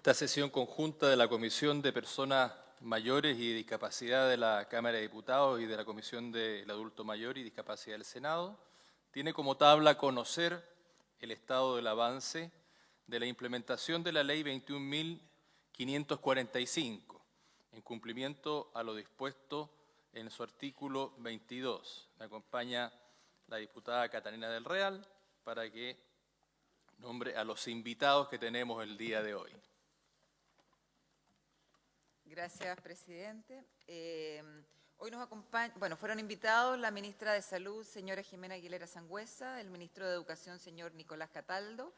Esta sesión conjunta de la Comisión de Personas Mayores y Discapacidad de la Cámara de Diputados y de la Comisión del Adulto Mayor y Discapacidad del Senado tiene como tabla conocer el estado del avance de la implementación de la Ley 21.545, en cumplimiento a lo dispuesto en su artículo 22. Me acompaña la diputada Catalina del Real para que nombre a los invitados que tenemos el día de hoy. Gracias, presidente. Hoy nos acompaña, fueron invitados la ministra de Salud, señora Jimena Aguilera Sangüesa, el ministro de Educación, señor Nicolás Cataldo,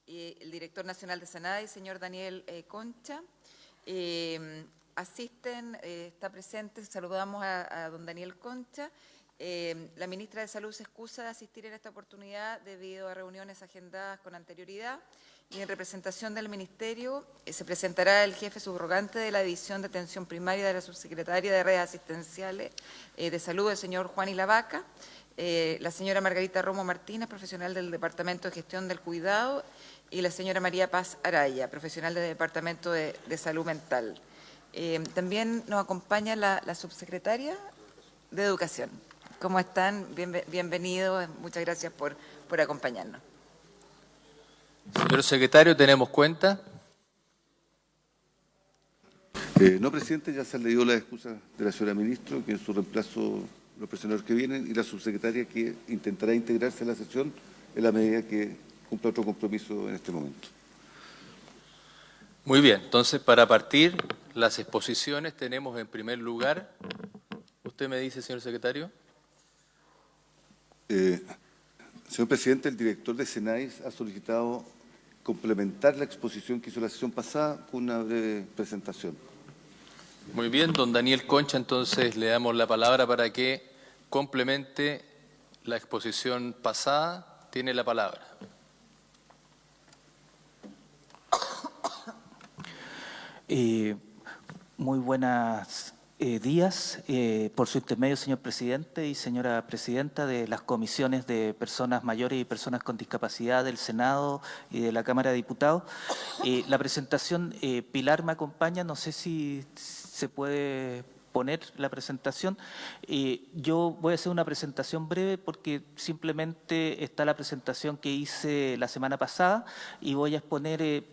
el director nacional de SENADI, señor Daniel Concha. Está presente, saludamos a don Daniel Concha. La ministra de Salud se excusa de asistir en esta oportunidad debido a reuniones agendadas con anterioridad. Y en representación del Ministerio se presentará el jefe subrogante de la División de Atención Primaria de la Subsecretaria de Redes Asistenciales de Salud, el señor Juan Ilavaca, la señora Margarita Romo Martínez, profesional del Departamento de Gestión del Cuidado, y la señora María Paz Araya, profesional del Departamento de Salud Mental. También nos acompaña la subsecretaria de Educación. ¿Cómo están? Bienvenidos, muchas gracias por acompañarnos. Señor secretario, ¿tenemos cuenta? No, presidente, ya se han leído las excusas de la señora ministra, que en su reemplazo los presionadores que vienen, y la subsecretaria que intentará integrarse a la sesión en la medida que cumpla otro compromiso en este momento. Muy bien, entonces para partir las exposiciones tenemos en primer lugar, usted me dice, señor secretario. Señor presidente, el director de SENADI ha solicitado complementar la exposición que hizo la sesión pasada con una breve presentación. Muy bien, don Daniel Concha, entonces le damos la palabra para que complemente la exposición pasada. Tiene la palabra. Muy buenos días. Por su intermedio, señor presidente y señora presidenta de las comisiones de personas mayores y personas con discapacidad del Senado y de la Cámara de Diputados. La presentación, Pilar me acompaña, no sé si se puede poner la presentación. Yo voy a hacer una presentación breve porque simplemente está la presentación que hice la semana pasada y voy a exponer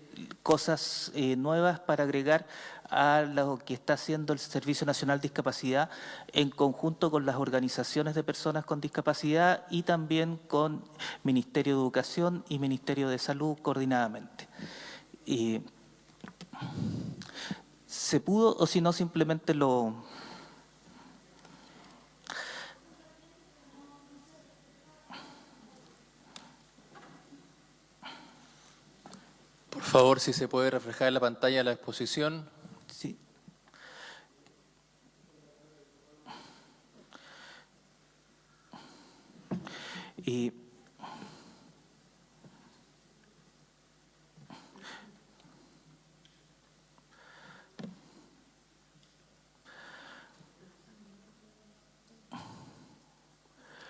cosas nuevas para agregar a lo que está haciendo el Servicio Nacional de Discapacidad en conjunto con las organizaciones de personas con discapacidad y también con Ministerio de Educación y Ministerio de Salud coordinadamente. ¿Se pudo o si no simplemente lo... Por favor, si se puede reflejar en la pantalla la exposición. Sí.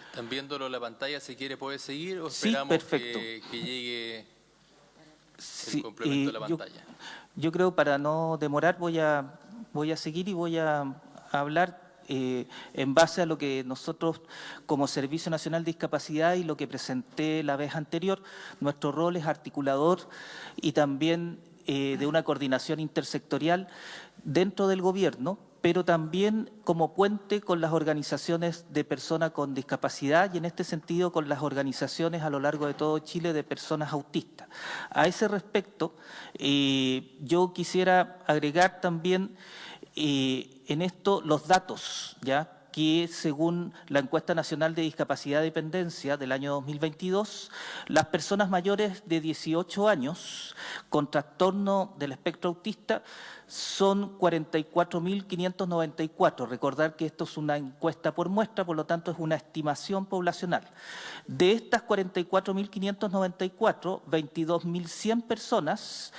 ¿Están viéndolo en la pantalla? Si quiere puede seguir o Sí, esperamos perfecto. que llegue Sí, el complemento de la pantalla. Yo creo, para no demorar, voy a seguir y voy a hablar en base a lo que nosotros como Servicio Nacional de Discapacidad y lo que presenté la vez anterior. Nuestro rol es articulador y también de una coordinación intersectorial dentro del gobierno, pero también como puente con las organizaciones de personas con discapacidad y en este sentido con las organizaciones a lo largo de todo Chile de personas autistas. A ese respecto, yo quisiera agregar también en esto los datos, ¿ya?, que según la Encuesta Nacional de Discapacidad y Dependencia del año 2022, las personas mayores de 18 años con trastorno del espectro autista son 44.594. Recordar que esto es una encuesta por muestra, por lo tanto es una estimación poblacional. De estas 44.594, 22.100 personas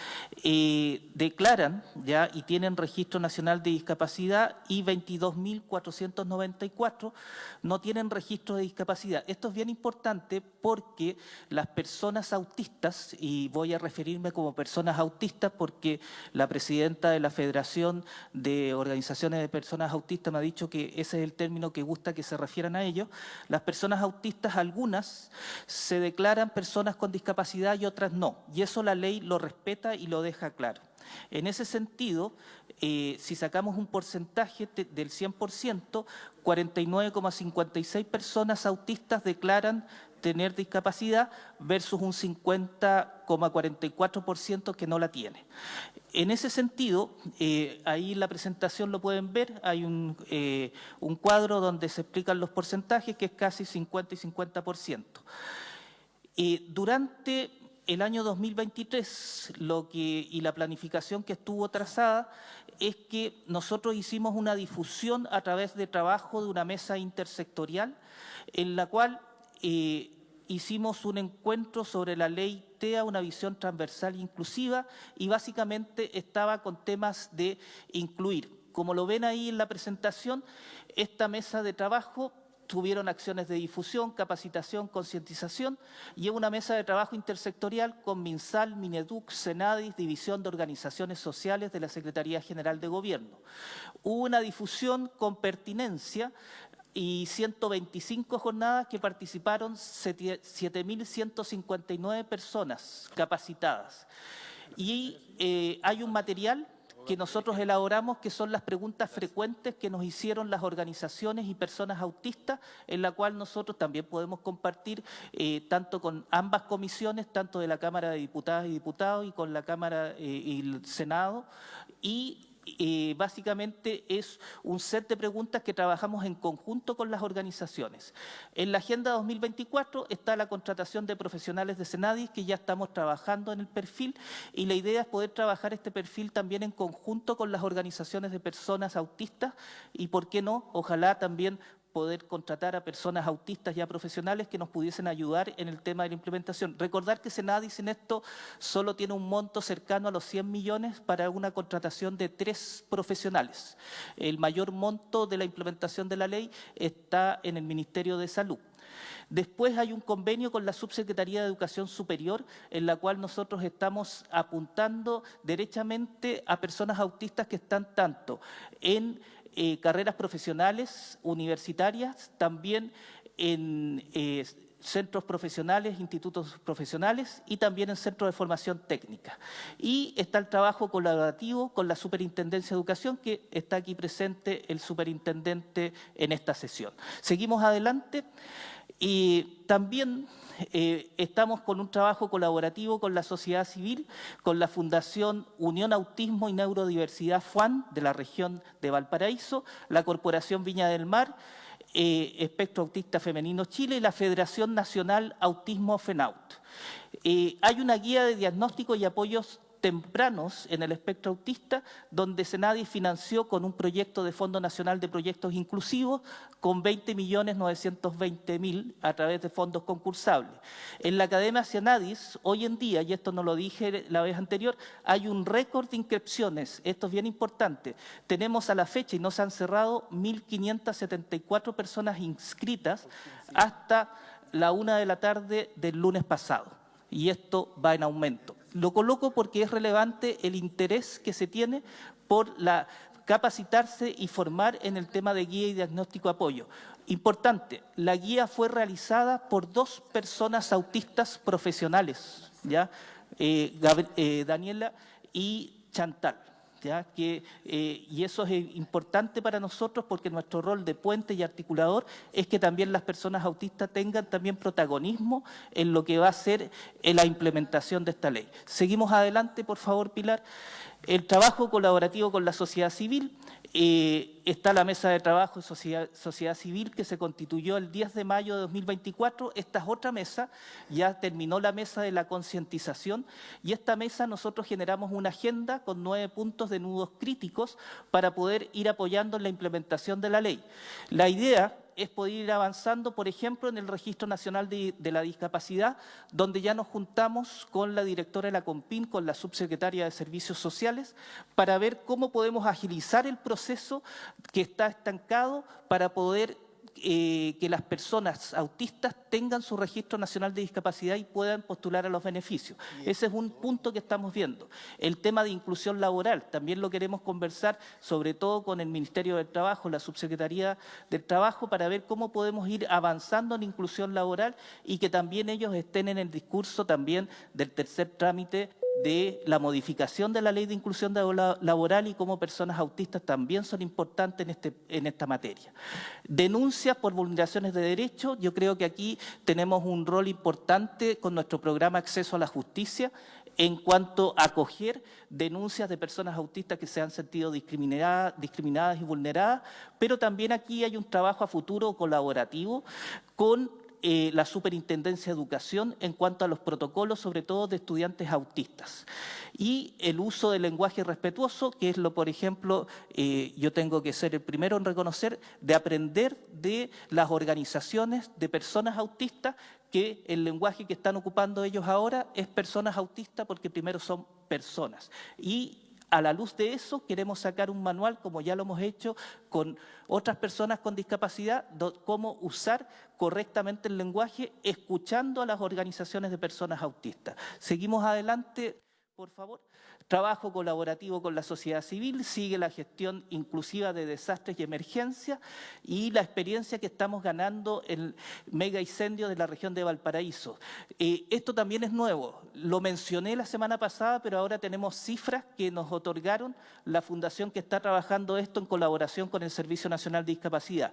declaran ya y tienen registro nacional de discapacidad y 22.490 94 no tienen registro de discapacidad. Esto es bien importante porque las personas autistas, y voy a referirme como personas autistas porque la presidenta de la Federación de Organizaciones de Personas Autistas me ha dicho que ese es el término que gusta que se refieran a ellos, las personas autistas, algunas se declaran personas con discapacidad y otras no, y eso la ley lo respeta y lo deja claro. En ese sentido, si sacamos un porcentaje del 100%, 49,56 personas autistas declaran tener discapacidad versus un 50,44% que no la tiene. En ese sentido, ahí en la presentación lo pueden ver, hay un cuadro donde se explican los porcentajes que es casi 50 y 50%. Durante el año 2023 y la planificación que estuvo trazada es que nosotros hicimos una difusión a través de trabajo de una mesa intersectorial en la cual hicimos un encuentro sobre la ley TEA, una visión transversal e inclusiva, y básicamente estaba con temas de incluir. Como lo ven ahí en la presentación, esta mesa de trabajo tuvieron acciones de difusión, capacitación, concientización, y es una mesa de trabajo intersectorial con MinSal, Mineduc, Senadis, División de Organizaciones Sociales de la Secretaría General de Gobierno. Hubo una difusión con pertinencia y 125 jornadas que participaron 7.159 personas capacitadas. Y hay un material que nosotros elaboramos, que son las preguntas frecuentes que nos hicieron las organizaciones y personas autistas, en la cual nosotros también podemos compartir tanto con ambas comisiones, tanto de la Cámara de Diputadas y Diputados y con la Cámara y el Senado, y básicamente es un set de preguntas que trabajamos en conjunto con las organizaciones. En la Agenda 2024 está la contratación de profesionales de Senadis, que ya estamos trabajando en el perfil, y la idea es poder trabajar este perfil también en conjunto con las organizaciones de personas autistas y, ¿por qué no?, ojalá también poder contratar a personas autistas ya profesionales que nos pudiesen ayudar en el tema de la implementación. Recordar que Senadis en esto solo tiene un monto cercano a los 100 millones para una contratación de 3 profesionales. El mayor monto de la implementación de la ley está en el Ministerio de Salud. Después hay un convenio con la Subsecretaría de Educación Superior, en la cual nosotros estamos apuntando derechamente a personas autistas que están tanto en carreras profesionales, universitarias, también en centros profesionales, institutos profesionales y también en centros de formación técnica. Y está el trabajo colaborativo con la Superintendencia de Educación, que está aquí presente el superintendente en esta sesión. Seguimos adelante. Y también estamos con un trabajo colaborativo con la sociedad civil, con la Fundación Unión Autismo y Neurodiversidad FUAN de la región de Valparaíso, la Corporación Viña del Mar, Espectro Autista Femenino Chile y la Federación Nacional Autismo FENAUT. Hay una guía de diagnóstico y apoyos tempranos en el espectro autista, donde Senadis financió con un proyecto de Fondo Nacional de Proyectos Inclusivos con 20.920.000 a través de fondos concursables. En la Academia Senadis, hoy en día, y esto no lo dije la vez anterior, hay un récord de inscripciones. Esto es bien importante. Tenemos a la fecha, y no se han cerrado, 1.574 personas inscritas hasta la 1 de la tarde del lunes pasado. Y esto va en aumento. Lo coloco porque es relevante el interés que se tiene por capacitarse y formar en el tema de guía y diagnóstico apoyo. Importante, la guía fue realizada por 2 personas autistas profesionales, ¿ya? Daniela y Chantal. ¿Ya? Y eso es importante para nosotros porque nuestro rol de puente y articulador es que también las personas autistas tengan también protagonismo en lo que va a ser la implementación de esta ley. Seguimos adelante, por favor, Pilar. El trabajo colaborativo con la sociedad civil. Está la mesa de trabajo de sociedad civil que se constituyó el 10 de mayo de 2024. Esta es otra mesa, ya terminó la mesa de la concientización y esta mesa nosotros generamos una agenda con 9 puntos de nudos críticos para poder ir apoyando en la implementación de la ley. La idea es poder ir avanzando, por ejemplo, en el Registro Nacional de la Discapacidad, donde ya nos juntamos con la directora de la CONPIN, con la subsecretaria de Servicios Sociales, para ver cómo podemos agilizar el proceso que está estancado para poder que las personas autistas tengan su registro nacional de discapacidad y puedan postular a los beneficios. Ese es un punto que estamos viendo. El tema de inclusión laboral, también lo queremos conversar, sobre todo con el Ministerio del Trabajo, la Subsecretaría del Trabajo, para ver cómo podemos ir avanzando en inclusión laboral y que también ellos estén en el discurso también del tercer trámite de la modificación de la Ley de Inclusión Laboral y cómo personas autistas también son importantes en esta materia. Denuncias por vulneraciones de derechos, yo creo que aquí tenemos un rol importante con nuestro programa Acceso a la Justicia en cuanto a acoger denuncias de personas autistas que se han sentido discriminadas y vulneradas, pero también aquí hay un trabajo a futuro colaborativo con la Superintendencia de Educación en cuanto a los protocolos, sobre todo de estudiantes autistas. Y el uso del lenguaje respetuoso, que es por ejemplo, yo tengo que ser el primero en reconocer, de aprender de las organizaciones de personas autistas, que el lenguaje que están ocupando ellos ahora es personas autistas porque primero son personas. Y a la luz de eso, queremos sacar un manual, como ya lo hemos hecho con otras personas con discapacidad, cómo usar correctamente el lenguaje, escuchando a las organizaciones de personas autistas. Seguimos adelante, por favor. Trabajo colaborativo con la sociedad civil, sigue la gestión inclusiva de desastres y emergencias y la experiencia que estamos ganando en el mega incendio de la región de Valparaíso. Esto también es nuevo, lo mencioné la semana pasada, pero ahora tenemos cifras que nos otorgaron la fundación que está trabajando esto en colaboración con el Servicio Nacional de Discapacidad.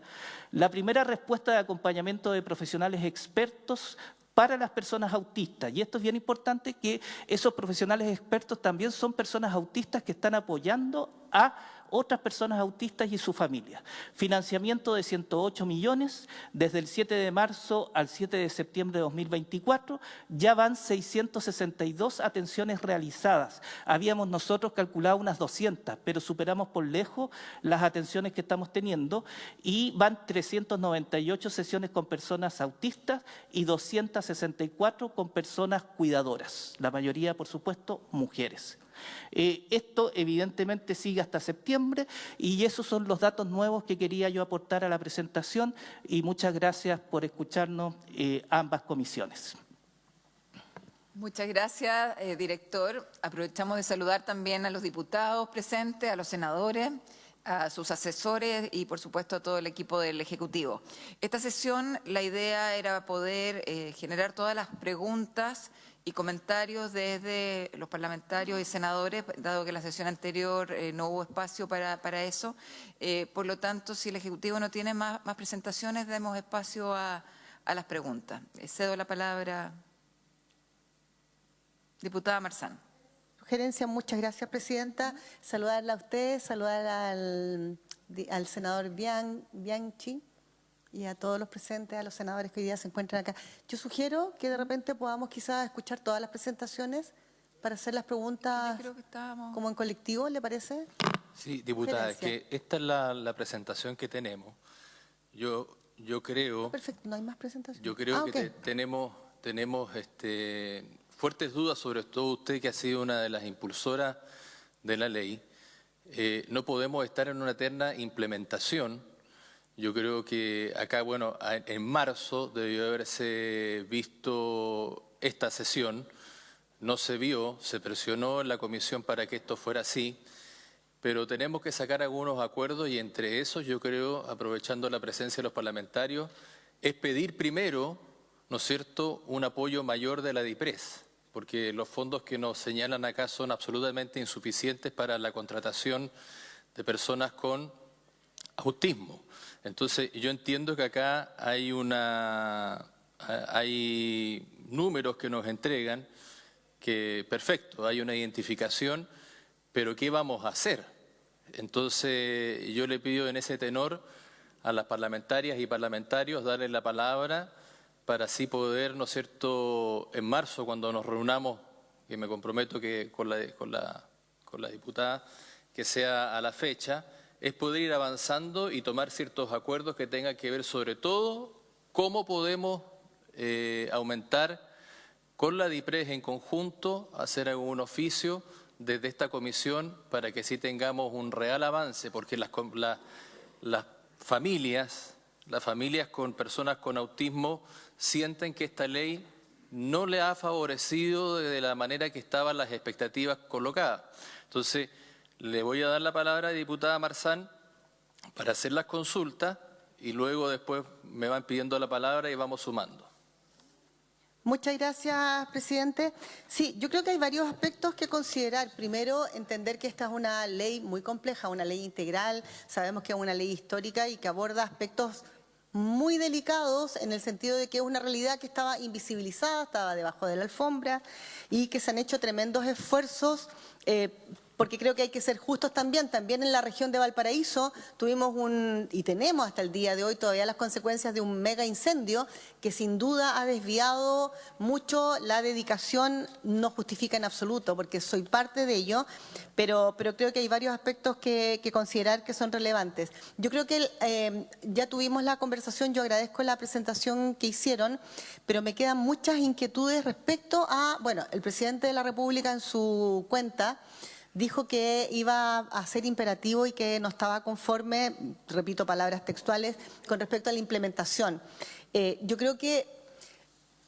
La primera respuesta de acompañamiento de profesionales expertos para las personas autistas. Y esto es bien importante, que esos profesionales expertos también son personas autistas que están apoyando a otras personas autistas y su familia. Financiamiento de 108 millones, desde el 7 de marzo al 7 de septiembre de 2024, ya van 662 atenciones realizadas. Habíamos nosotros calculado unas 200, pero superamos por lejos las atenciones que estamos teniendo y van 398 sesiones con personas autistas y 264 con personas cuidadoras, la mayoría, por supuesto, mujeres. Esto evidentemente sigue hasta septiembre y esos son los datos nuevos que quería yo aportar a la presentación y muchas gracias por escucharnos ambas comisiones. Muchas gracias, director. Aprovechamos de saludar también a los diputados presentes, a los senadores, a sus asesores y, por supuesto, a todo el equipo del Ejecutivo. Esta sesión, la idea era poder generar todas las preguntas y comentarios desde los parlamentarios y senadores, dado que en la sesión anterior no hubo espacio para eso. Por lo tanto, si el Ejecutivo no tiene más presentaciones, demos espacio a las preguntas. Cedo la palabra. Diputada Marzán. Sugerencia, muchas gracias, Presidenta. Saludarla a usted, saludar al senador Bianchi y a todos los presentes, a los senadores que hoy día se encuentran acá. Yo sugiero que de repente podamos quizás escuchar todas las presentaciones para hacer las preguntas como en colectivo, ¿le parece? Sí, diputada, es que esta es la presentación que tenemos. Yo creo... Perfecto, no hay más presentaciones. Yo creo que tenemos fuertes dudas, sobre todo usted, que ha sido una de las impulsoras de la ley. No podemos estar en una eterna implementación. Yo creo que acá, bueno, en marzo debió haberse visto esta sesión, no se vio, se presionó en la comisión para que esto fuera así, pero tenemos que sacar algunos acuerdos y entre esos, yo creo, aprovechando la presencia de los parlamentarios, es pedir primero, ¿no es cierto?, un apoyo mayor de la DIPRES, porque los fondos que nos señalan acá son absolutamente insuficientes para la contratación de personas con autismo. Entonces, yo entiendo que acá hay números que nos entregan que, perfecto, hay una identificación, pero ¿qué vamos a hacer? Entonces, yo le pido en ese tenor a las parlamentarias y parlamentarios darles la palabra para así poder, ¿no es cierto?, en marzo, cuando nos reunamos, que me comprometo que con la diputada, que sea a la fecha, es poder ir avanzando y tomar ciertos acuerdos que tengan que ver sobre todo cómo podemos aumentar con la DIPRES en conjunto, hacer algún oficio desde esta comisión para que sí tengamos un real avance, porque las familias con personas con autismo sienten que esta ley no le ha favorecido de la manera que estaban las expectativas colocadas. Entonces, le voy a dar la palabra a la diputada Marzán para hacer las consultas y luego después me van pidiendo la palabra y vamos sumando. Muchas gracias, presidente. Sí, yo creo que hay varios aspectos que considerar. Primero, entender que esta es una ley muy compleja, una ley integral. Sabemos que es una ley histórica y que aborda aspectos muy delicados en el sentido de que es una realidad que estaba invisibilizada, estaba debajo de la alfombra y que se han hecho tremendos esfuerzos porque creo que hay que ser justos también. También en la región de Valparaíso tuvimos y tenemos hasta el día de hoy todavía las consecuencias de un mega incendio que sin duda ha desviado mucho la dedicación, no justifica en absoluto porque soy parte de ello, pero creo que hay varios aspectos que considerar que son relevantes. Yo creo que ya tuvimos la conversación, yo agradezco la presentación que hicieron, pero me quedan muchas inquietudes respecto a, bueno, el presidente de la República en su cuenta dijo que iba a ser imperativo y que no estaba conforme, repito palabras textuales, con respecto a la implementación. Yo creo que,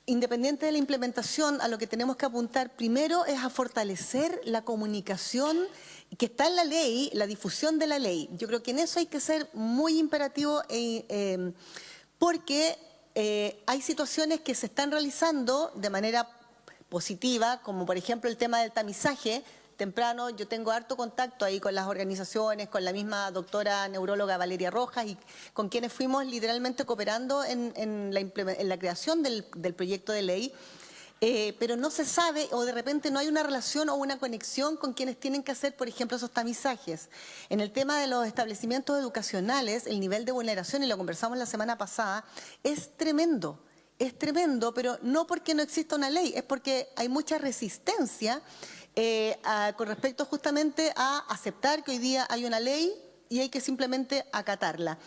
independiente de la implementación, a lo que tenemos que apuntar primero es a fortalecer la comunicación que está en la ley, la difusión de la ley. Yo creo que en eso hay que ser muy imperativo porque hay situaciones que se están realizando de manera positiva, como por ejemplo el tema del tamizaje. Temprano yo tengo harto contacto ahí con las organizaciones, con la misma doctora neuróloga Valeria Rojas y con quienes fuimos literalmente cooperando en la creación del proyecto de ley, pero no se sabe o de repente no hay una relación o una conexión con quienes tienen que hacer, por ejemplo, esos tamizajes. En el tema de los establecimientos educacionales, el nivel de vulneración, y lo conversamos la semana pasada, es tremendo. Es tremendo, pero no porque no exista una ley, es porque hay mucha resistencia con respecto justamente a aceptar que hoy día hay una ley y hay que simplemente acatarla.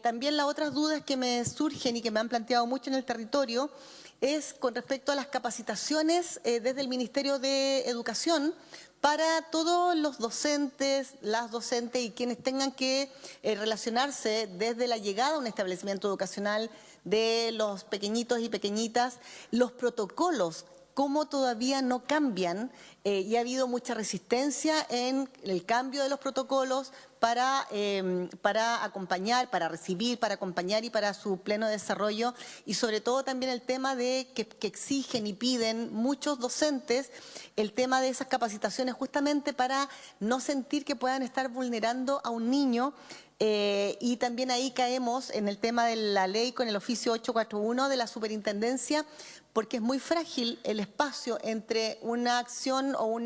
También las otras dudas que me surgen y que me han planteado mucho en el territorio es con respecto a las capacitaciones desde el Ministerio de Educación para todos los docentes, las docentes y quienes tengan que relacionarse desde la llegada a un establecimiento educacional de los pequeñitos y pequeñitas, los protocolos, cómo todavía no cambian y ha habido mucha resistencia en el cambio de los protocolos para acompañar, para recibir, para acompañar y para su pleno desarrollo y sobre todo también el tema de que exigen y piden muchos docentes el tema de esas capacitaciones justamente para no sentir que puedan estar vulnerando a un niño. Y también ahí caemos en el tema de la ley con el oficio 841 de la superintendencia, porque es muy frágil el espacio entre una acción o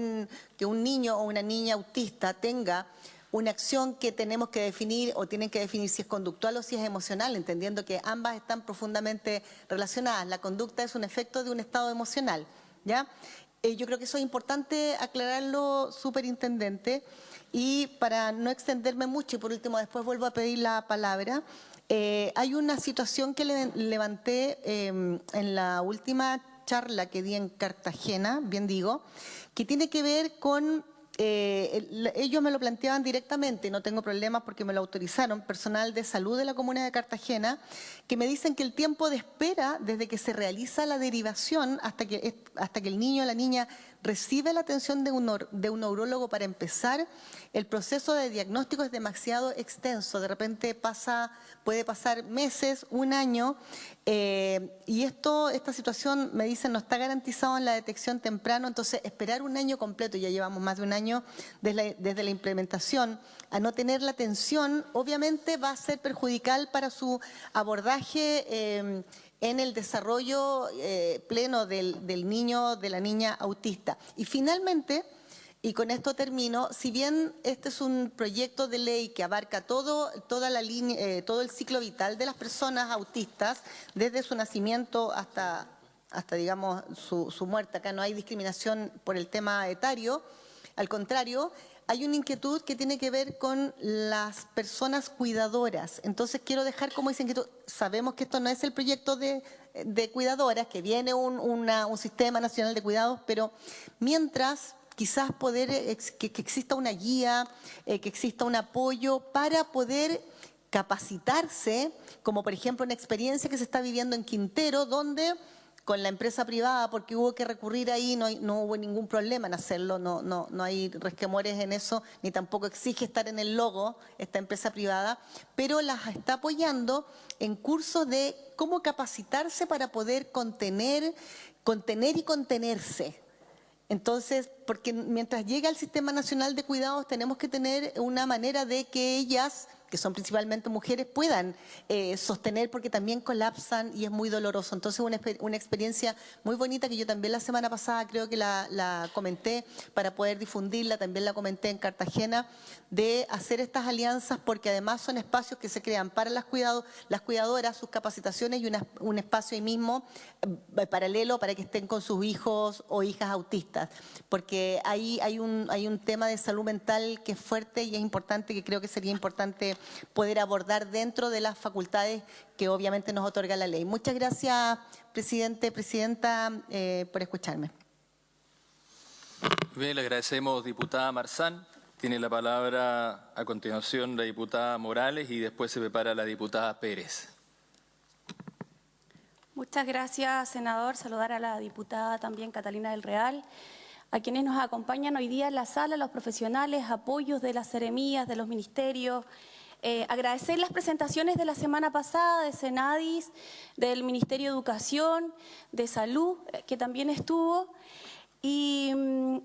que un niño o una niña autista tenga una acción que tenemos que definir o tienen que definir si es conductual o si es emocional, entendiendo que ambas están profundamente relacionadas. La conducta es un efecto de un estado emocional, ¿ya? Yo creo que eso es importante aclararlo, superintendente. Y para no extenderme mucho, y por último después vuelvo a pedir la palabra, hay una situación que levanté en la última charla que di en Cartagena, bien digo, que tiene que ver con, ellos me lo planteaban directamente, no tengo problemas porque me lo autorizaron, personal de salud de la Comuna de Cartagena, que me dicen que el tiempo de espera desde que se realiza la derivación hasta que el niño o la niña recibe la atención de un neurólogo para empezar, el proceso de diagnóstico es demasiado extenso, de repente puede pasar meses, un año, y esta situación, me dicen, no está garantizado en la detección temprano, entonces esperar un año completo, ya llevamos más de un año desde la implementación, a no tener la atención, obviamente va a ser perjudicial para su abordaje en el desarrollo pleno del niño, de la niña autista. Y finalmente, y con esto termino, si bien este es un proyecto de ley que abarca todo el ciclo vital de las personas autistas, desde su nacimiento hasta digamos, su muerte, acá no hay discriminación por el tema etario, al contrario, hay una inquietud que tiene que ver con las personas cuidadoras. Entonces quiero dejar como esa inquietud. Sabemos que esto no es el proyecto de cuidadoras, que viene un sistema nacional de cuidados, pero mientras quizás poder que exista una guía, que exista un apoyo para poder capacitarse, como por ejemplo una experiencia que se está viviendo en Quintero, donde con la empresa privada, porque hubo que recurrir ahí, no hubo ningún problema en hacerlo, no hay resquemores en eso, ni tampoco exige estar en el logo esta empresa privada, pero las está apoyando en cursos de cómo capacitarse para poder contener y contenerse. Entonces, porque mientras llega el Sistema Nacional de Cuidados, tenemos que tener una manera de que ellas, que son principalmente mujeres, puedan sostener, porque también colapsan y es muy doloroso. Entonces, una experiencia muy bonita que yo también la semana pasada creo que la comenté para poder difundirla, también la comenté en Cartagena, de hacer estas alianzas, porque además son espacios que se crean para las cuidadoras, sus capacitaciones, y un espacio ahí mismo paralelo para que estén con sus hijos o hijas autistas, porque ahí hay un tema de salud mental que es fuerte y es importante, que creo que sería importante poder abordar dentro de las facultades que obviamente nos otorga la ley. Muchas gracias, presidente, presidenta, por escucharme. Bien, le agradecemos, diputada Marzán. Tiene la palabra a continuación la diputada Morales y después se prepara la diputada Pérez. Muchas gracias, senador. Saludar a la diputada también Catalina del Real, a quienes nos acompañan hoy día en la sala, los profesionales, apoyos de las seremías, de los ministerios. Agradecer las presentaciones de la semana pasada de Senadis, del Ministerio de Educación, de Salud, que también estuvo. Y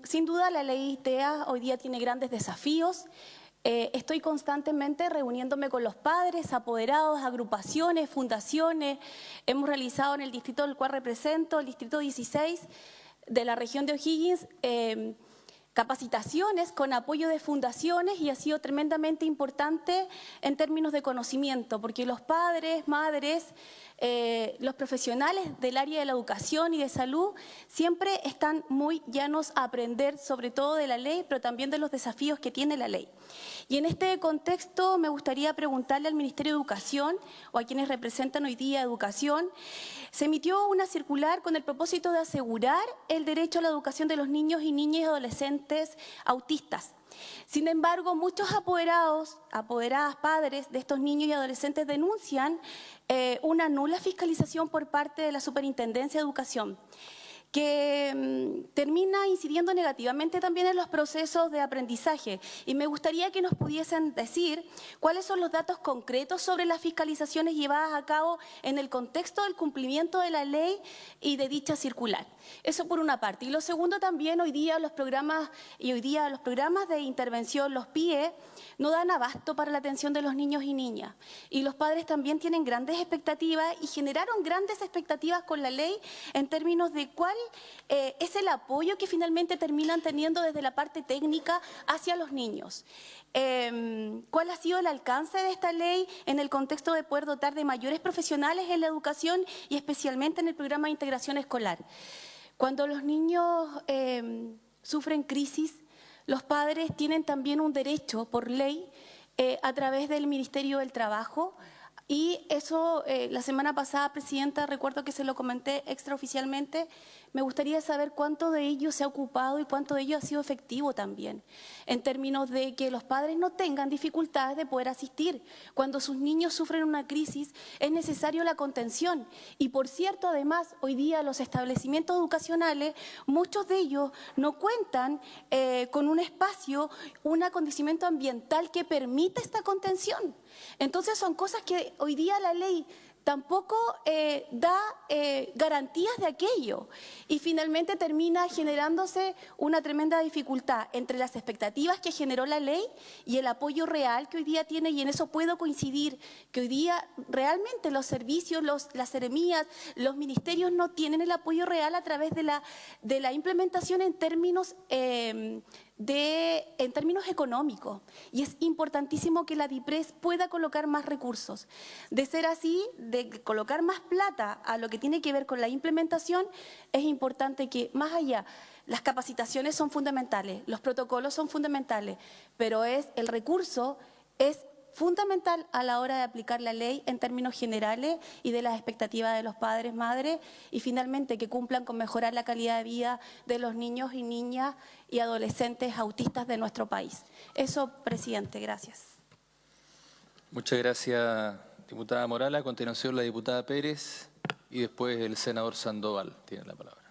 sin duda la ley TEA hoy día tiene grandes desafíos. Estoy constantemente reuniéndome con los padres, apoderados, agrupaciones, fundaciones. Hemos realizado en el distrito del cual represento, el distrito 16 de la región de O'Higgins, capacitaciones con apoyo de fundaciones, y ha sido tremendamente importante en términos de conocimiento, porque los padres, madres, los profesionales del área de la educación y de salud siempre están muy llanos a aprender, sobre todo de la ley, pero también de los desafíos que tiene la ley. Y en este contexto me gustaría preguntarle al Ministerio de Educación, o a quienes representan hoy día Educación. Se emitió una circular con el propósito de asegurar el derecho a la educación de los niños y niñas y adolescentes autistas. Sin embargo, muchos apoderados, apoderadas, padres de estos niños y adolescentes denuncian una nula fiscalización por parte de la Superintendencia de Educación, que termina incidiendo negativamente también en los procesos de aprendizaje. Y me gustaría que nos pudiesen decir cuáles son los datos concretos sobre las fiscalizaciones llevadas a cabo en el contexto del cumplimiento de la ley y de dicha circular. Eso por una parte. Y lo segundo también, hoy día los programas de intervención, los PIE, no dan abasto para la atención de los niños y niñas. Y los padres también tienen grandes expectativas y generaron grandes expectativas con la ley en términos de cuál es el apoyo que finalmente terminan teniendo desde la parte técnica hacia los niños. ¿Cuál ha sido el alcance de esta ley en el contexto de poder dotar de mayores profesionales en la educación y especialmente en el programa de integración escolar? Cuando los niños sufren crisis, los padres tienen también un derecho por ley a través del Ministerio del Trabajo. Y eso, la semana pasada, presidenta, recuerdo que se lo comenté extraoficialmente, me gustaría saber cuánto de ello se ha ocupado y cuánto de ello ha sido efectivo también, en términos de que los padres no tengan dificultades de poder asistir. Cuando sus niños sufren una crisis, es necesario la contención. Y por cierto, además, hoy día los establecimientos educacionales, muchos de ellos no cuentan con un espacio, un acondicionamiento ambiental que permita esta contención. Entonces son cosas que hoy día la ley tampoco da garantías de aquello, y finalmente termina generándose una tremenda dificultad entre las expectativas que generó la ley y el apoyo real que hoy día tiene, y en eso puedo coincidir, que hoy día realmente los servicios, las seremías, los ministerios no tienen el apoyo real a través de la implementación en términos económicos, y es importantísimo que la DIPRES pueda colocar más recursos. De ser así, de colocar más plata a lo que tiene que ver con la implementación, es importante que más allá Las capacitaciones son fundamentales, los protocolos son fundamentales, pero el recurso es fundamental a la hora de aplicar la ley en términos generales y de las expectativas de los padres, madres, y finalmente que cumplan con mejorar la calidad de vida de los niños y niñas y adolescentes autistas de nuestro país. Eso, presidente, gracias. Muchas gracias, diputada Morales. A continuación, la diputada Pérez y después el senador Sandoval tiene la palabra.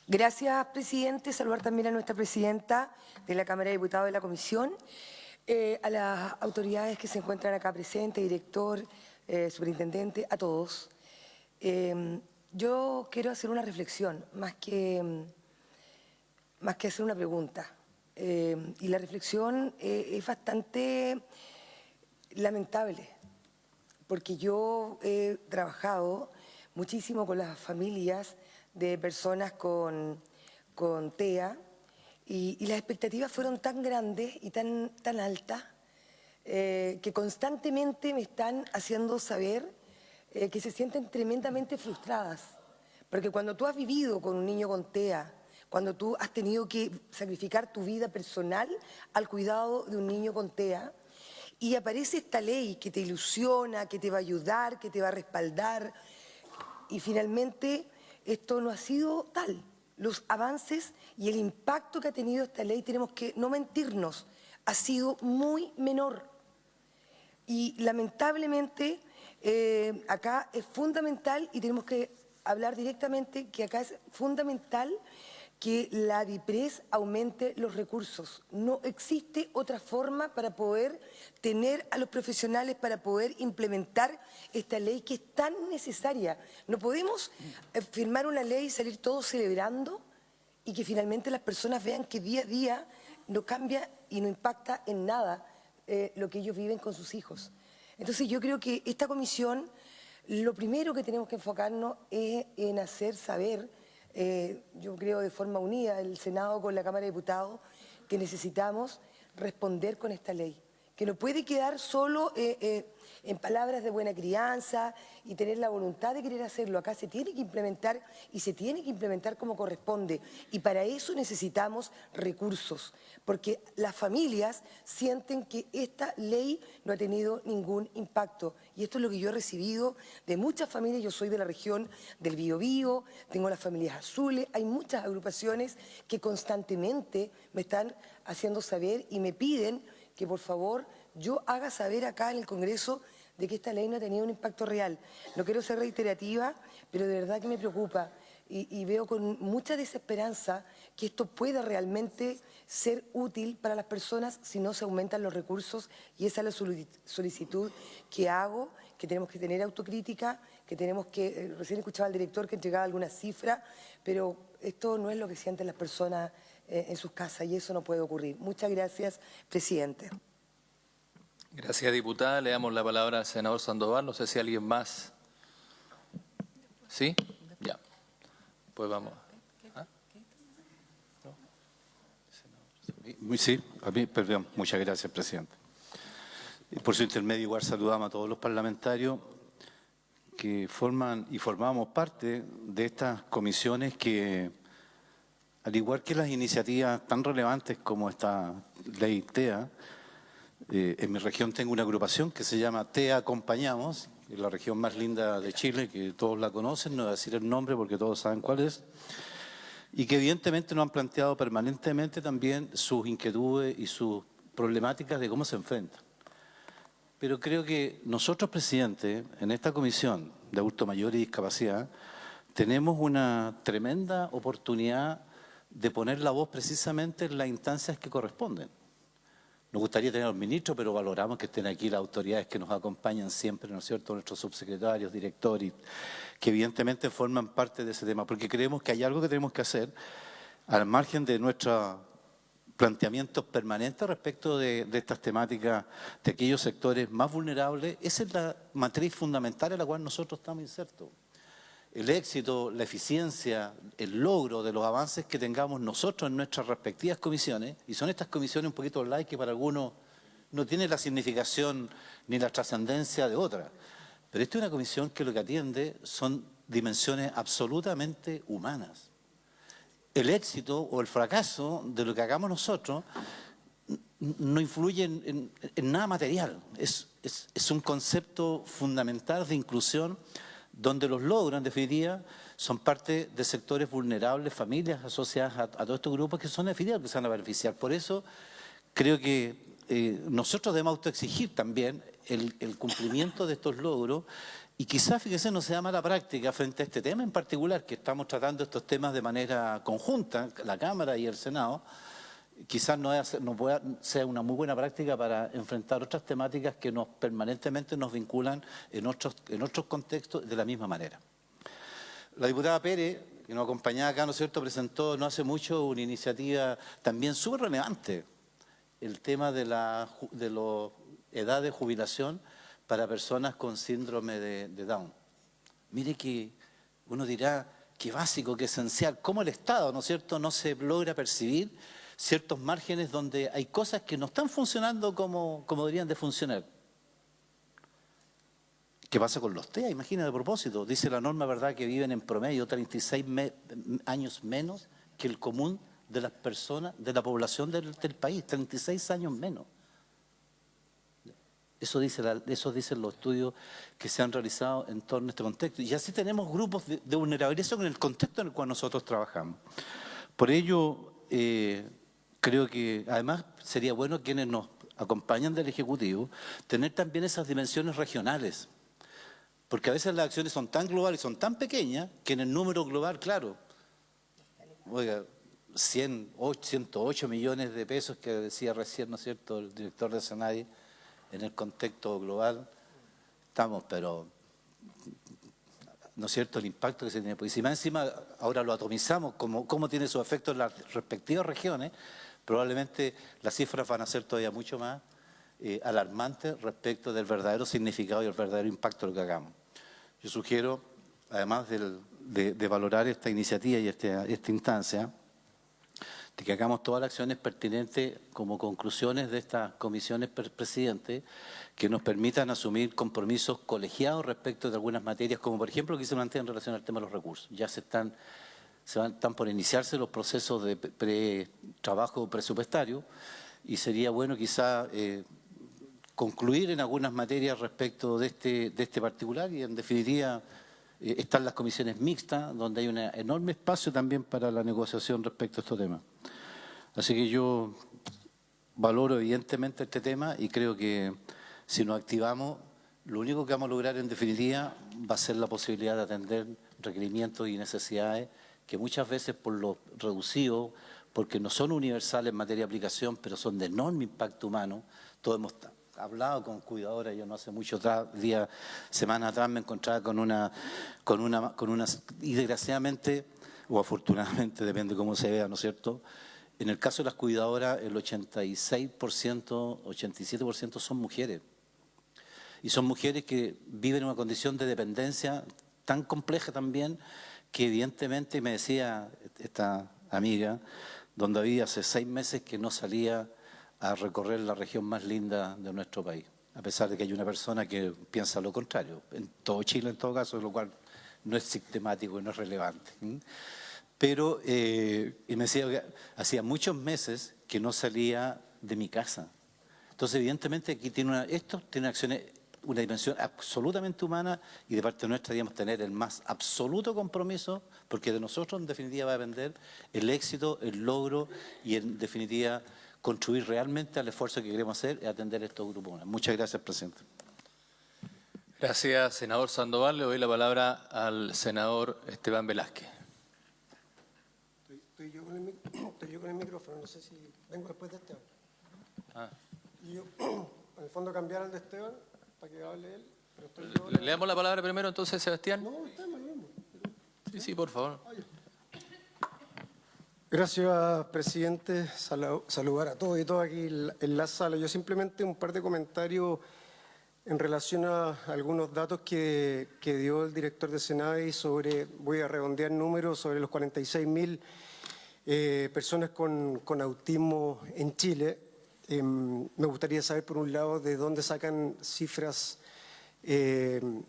Gracias, presidente. Saludar también a nuestra presidenta de la Cámara de Diputados de la Comisión, a las autoridades que se encuentran acá presentes, director, superintendente, a todos. Yo quiero hacer una reflexión, más que hacer una pregunta. Y la reflexión es bastante lamentable, porque yo he trabajado muchísimo con las familias de personas con TEA y las expectativas fueron tan grandes y tan altas que constantemente me están haciendo saber que se sienten tremendamente frustradas. Porque cuando tú has vivido con un niño con TEA, cuando tú has tenido que sacrificar tu vida personal al cuidado de un niño con TEA, y aparece esta ley que te ilusiona, que te va a ayudar, que te va a respaldar, y finalmente esto no ha sido tal. Los avances y el impacto que ha tenido esta ley, tenemos que no mentirnos, ha sido muy menor. Y lamentablemente acá es fundamental, y tenemos que hablar directamente, que acá es fundamental que la DIPRES aumente los recursos. No existe otra forma para poder tener a los profesionales, para poder implementar esta ley que es tan necesaria. No podemos firmar una ley y salir todos celebrando y que finalmente las personas vean que día a día no cambia y no impacta en nada lo que ellos viven con sus hijos. Entonces yo creo que esta comisión, lo primero que tenemos que enfocarnos es en hacer saber, yo creo de forma unida, el Senado con la Cámara de Diputados, que necesitamos responder con esta ley, que no puede quedar solo en palabras de buena crianza y tener la voluntad de querer hacerlo. Acá se tiene que implementar y se tiene que implementar como corresponde, y para eso necesitamos recursos, porque las familias sienten que esta ley no ha tenido ningún impacto, y esto es lo que yo he recibido de muchas familias. Yo soy de la región del Biobío, tengo las familias azules, hay muchas agrupaciones que constantemente me están haciendo saber y me piden que por favor yo haga saber acá en el Congreso de que esta ley no ha tenido un impacto real. No quiero ser reiterativa, pero de verdad que me preocupa y veo con mucha desesperanza que esto pueda realmente ser útil para las personas si no se aumentan los recursos, y esa es la solicitud que hago, que tenemos que tener autocrítica, que tenemos que, recién escuchaba al director que entregaba algunas cifras, pero esto no es lo que sienten las personas en sus casas, y eso no puede ocurrir. Muchas gracias, presidente. Gracias, diputada. Le damos la palabra al senador Sandoval. No sé si alguien más. ¿Sí? Ya. Pues vamos. ¿Ah? ¿No? Sí, a mí, perdón. Muchas gracias, presidente. Y por su intermedio, igual saludamos a todos los parlamentarios que forman y formamos parte de estas comisiones que, al igual que las iniciativas tan relevantes como esta ley TEA, en mi región tengo una agrupación que se llama TEA Acompañamos, que es la región más linda de Chile, que todos la conocen, no voy a decir el nombre porque todos saben cuál es, y que evidentemente nos han planteado permanentemente también sus inquietudes y sus problemáticas de cómo se enfrentan. Pero creo que nosotros, presidente, en esta comisión de adulto mayor y discapacidad, tenemos una tremenda oportunidad de poner la voz precisamente en las instancias que corresponden. Nos gustaría tener a los ministros, pero valoramos que estén aquí las autoridades que nos acompañan siempre, ¿no es cierto?, nuestros subsecretarios, directores, que evidentemente forman parte de ese tema, porque creemos que hay algo que tenemos que hacer al margen de nuestros planteamientos permanentes respecto de estas temáticas de aquellos sectores más vulnerables. Esa es la matriz fundamental en la cual nosotros estamos insertos. El éxito, la eficiencia, el logro de los avances que tengamos nosotros en nuestras respectivas comisiones, y son estas comisiones un poquito light que para algunos no tienen la significación ni la trascendencia de otras, pero esta es una comisión que lo que atiende son dimensiones absolutamente humanas. el éxito o el fracaso de lo que hagamos nosotros no influye en nada material. Es un concepto fundamental de inclusión donde los logros, en definitiva, son parte de sectores vulnerables, familias asociadas a todos estos grupos que son en definitiva que se van a beneficiar. Por eso creo que nosotros debemos autoexigir también el cumplimiento de estos logros y quizás, fíjese, no sea mala práctica frente a este tema en particular, que estamos tratando estos temas de manera conjunta, la Cámara y el Senado, quizás sea una muy buena práctica para enfrentar otras temáticas que permanentemente nos vinculan en otros contextos de la misma manera. La diputada Pérez, que nos acompañaba acá, ¿no es cierto?, presentó no hace mucho una iniciativa también súper relevante, el tema de la edad de jubilación para personas con síndrome de Down. Mire que uno dirá que básico, que esencial, cómo el Estado, ¿no es cierto?, no se logra percibir ciertos márgenes donde hay cosas que no están funcionando como deberían de funcionar. ¿Qué pasa con los TEA? Imagínate a propósito, dice la norma, ¿verdad?, que viven en promedio 36 años menos que el común de las personas, de la población del país, 36 años menos. Eso dicen los estudios que se han realizado en torno a este contexto. Y así tenemos grupos de vulnerabilidad en el contexto en el cual nosotros trabajamos. Por ello, creo que además sería bueno quienes nos acompañan del Ejecutivo, tener también esas dimensiones regionales. Porque a veces las acciones son tan globales y son tan pequeñas que en el número global, claro, oiga, 108 millones de pesos que decía recién, ¿no es cierto?, el director de SENADI, en el contexto global, estamos, pero, ¿no es cierto?, el impacto que se tiene. Porque si más encima ahora lo atomizamos, cómo tiene su efecto en las respectivas regiones, probablemente las cifras van a ser todavía mucho más alarmantes respecto del verdadero significado y el verdadero impacto de lo que hagamos. Yo sugiero, además de valorar esta iniciativa y esta instancia, de que hagamos todas las acciones pertinentes como conclusiones de estas comisiones, presidente, que nos permitan asumir compromisos colegiados respecto de algunas materias, como por ejemplo lo que se plantea en relación al tema de los recursos. Ya están por iniciarse los procesos de trabajo presupuestario y sería bueno quizá concluir en algunas materias respecto de este particular y en definitiva están las comisiones mixtas, donde hay un enorme espacio también para la negociación respecto a estos temas. Así que yo valoro evidentemente este tema y creo que si nos activamos, lo único que vamos a lograr en definitiva va a ser la posibilidad de atender requerimientos y necesidades que muchas veces por lo reducido, porque no son universales en materia de aplicación, pero son de enorme impacto humano. Todos hemos hablado con cuidadoras, yo no hace muchos días, semanas atrás me encontraba con una, y desgraciadamente, o afortunadamente, depende cómo se vea, ¿no es cierto?, en el caso de las cuidadoras, el 86%, 87% son mujeres. Y son mujeres que viven en una condición de dependencia tan compleja también, que evidentemente, me decía esta amiga, donde había hace 6 meses que no salía a recorrer la región más linda de nuestro país, a pesar de que hay una persona que piensa lo contrario, en todo Chile en todo caso, lo cual no es sistemático y no es relevante. Pero, y me decía que hacía muchos meses que no salía de mi casa. Entonces, evidentemente, aquí esto tiene una dimensión absolutamente humana y de parte nuestra debemos tener el más absoluto compromiso, porque de nosotros en definitiva va a depender el éxito, el logro y en definitiva contribuir realmente al esfuerzo que queremos hacer y atender estos grupos. Muchas gracias, presidente. Gracias, senador Sandoval. Le doy la palabra al senador Esteban Velázquez. Estoy yo con el micrófono, no sé si vengo después de Esteban. Y yo, en el fondo, cambiar al de Esteban para que hable él. Pero estoy yo ¿Le damos la palabra primero entonces, Sebastián? No, está lo mismo. Sí, por favor. Gracias, presidente. Saludar a todos y todas aquí en la sala. Yo simplemente un par de comentarios en relación a algunos datos que dio el director de SENADI sobre, voy a redondear números, sobre los 46.000 personas con autismo en Chile. Me gustaría saber, por un lado, de dónde sacan cifras entre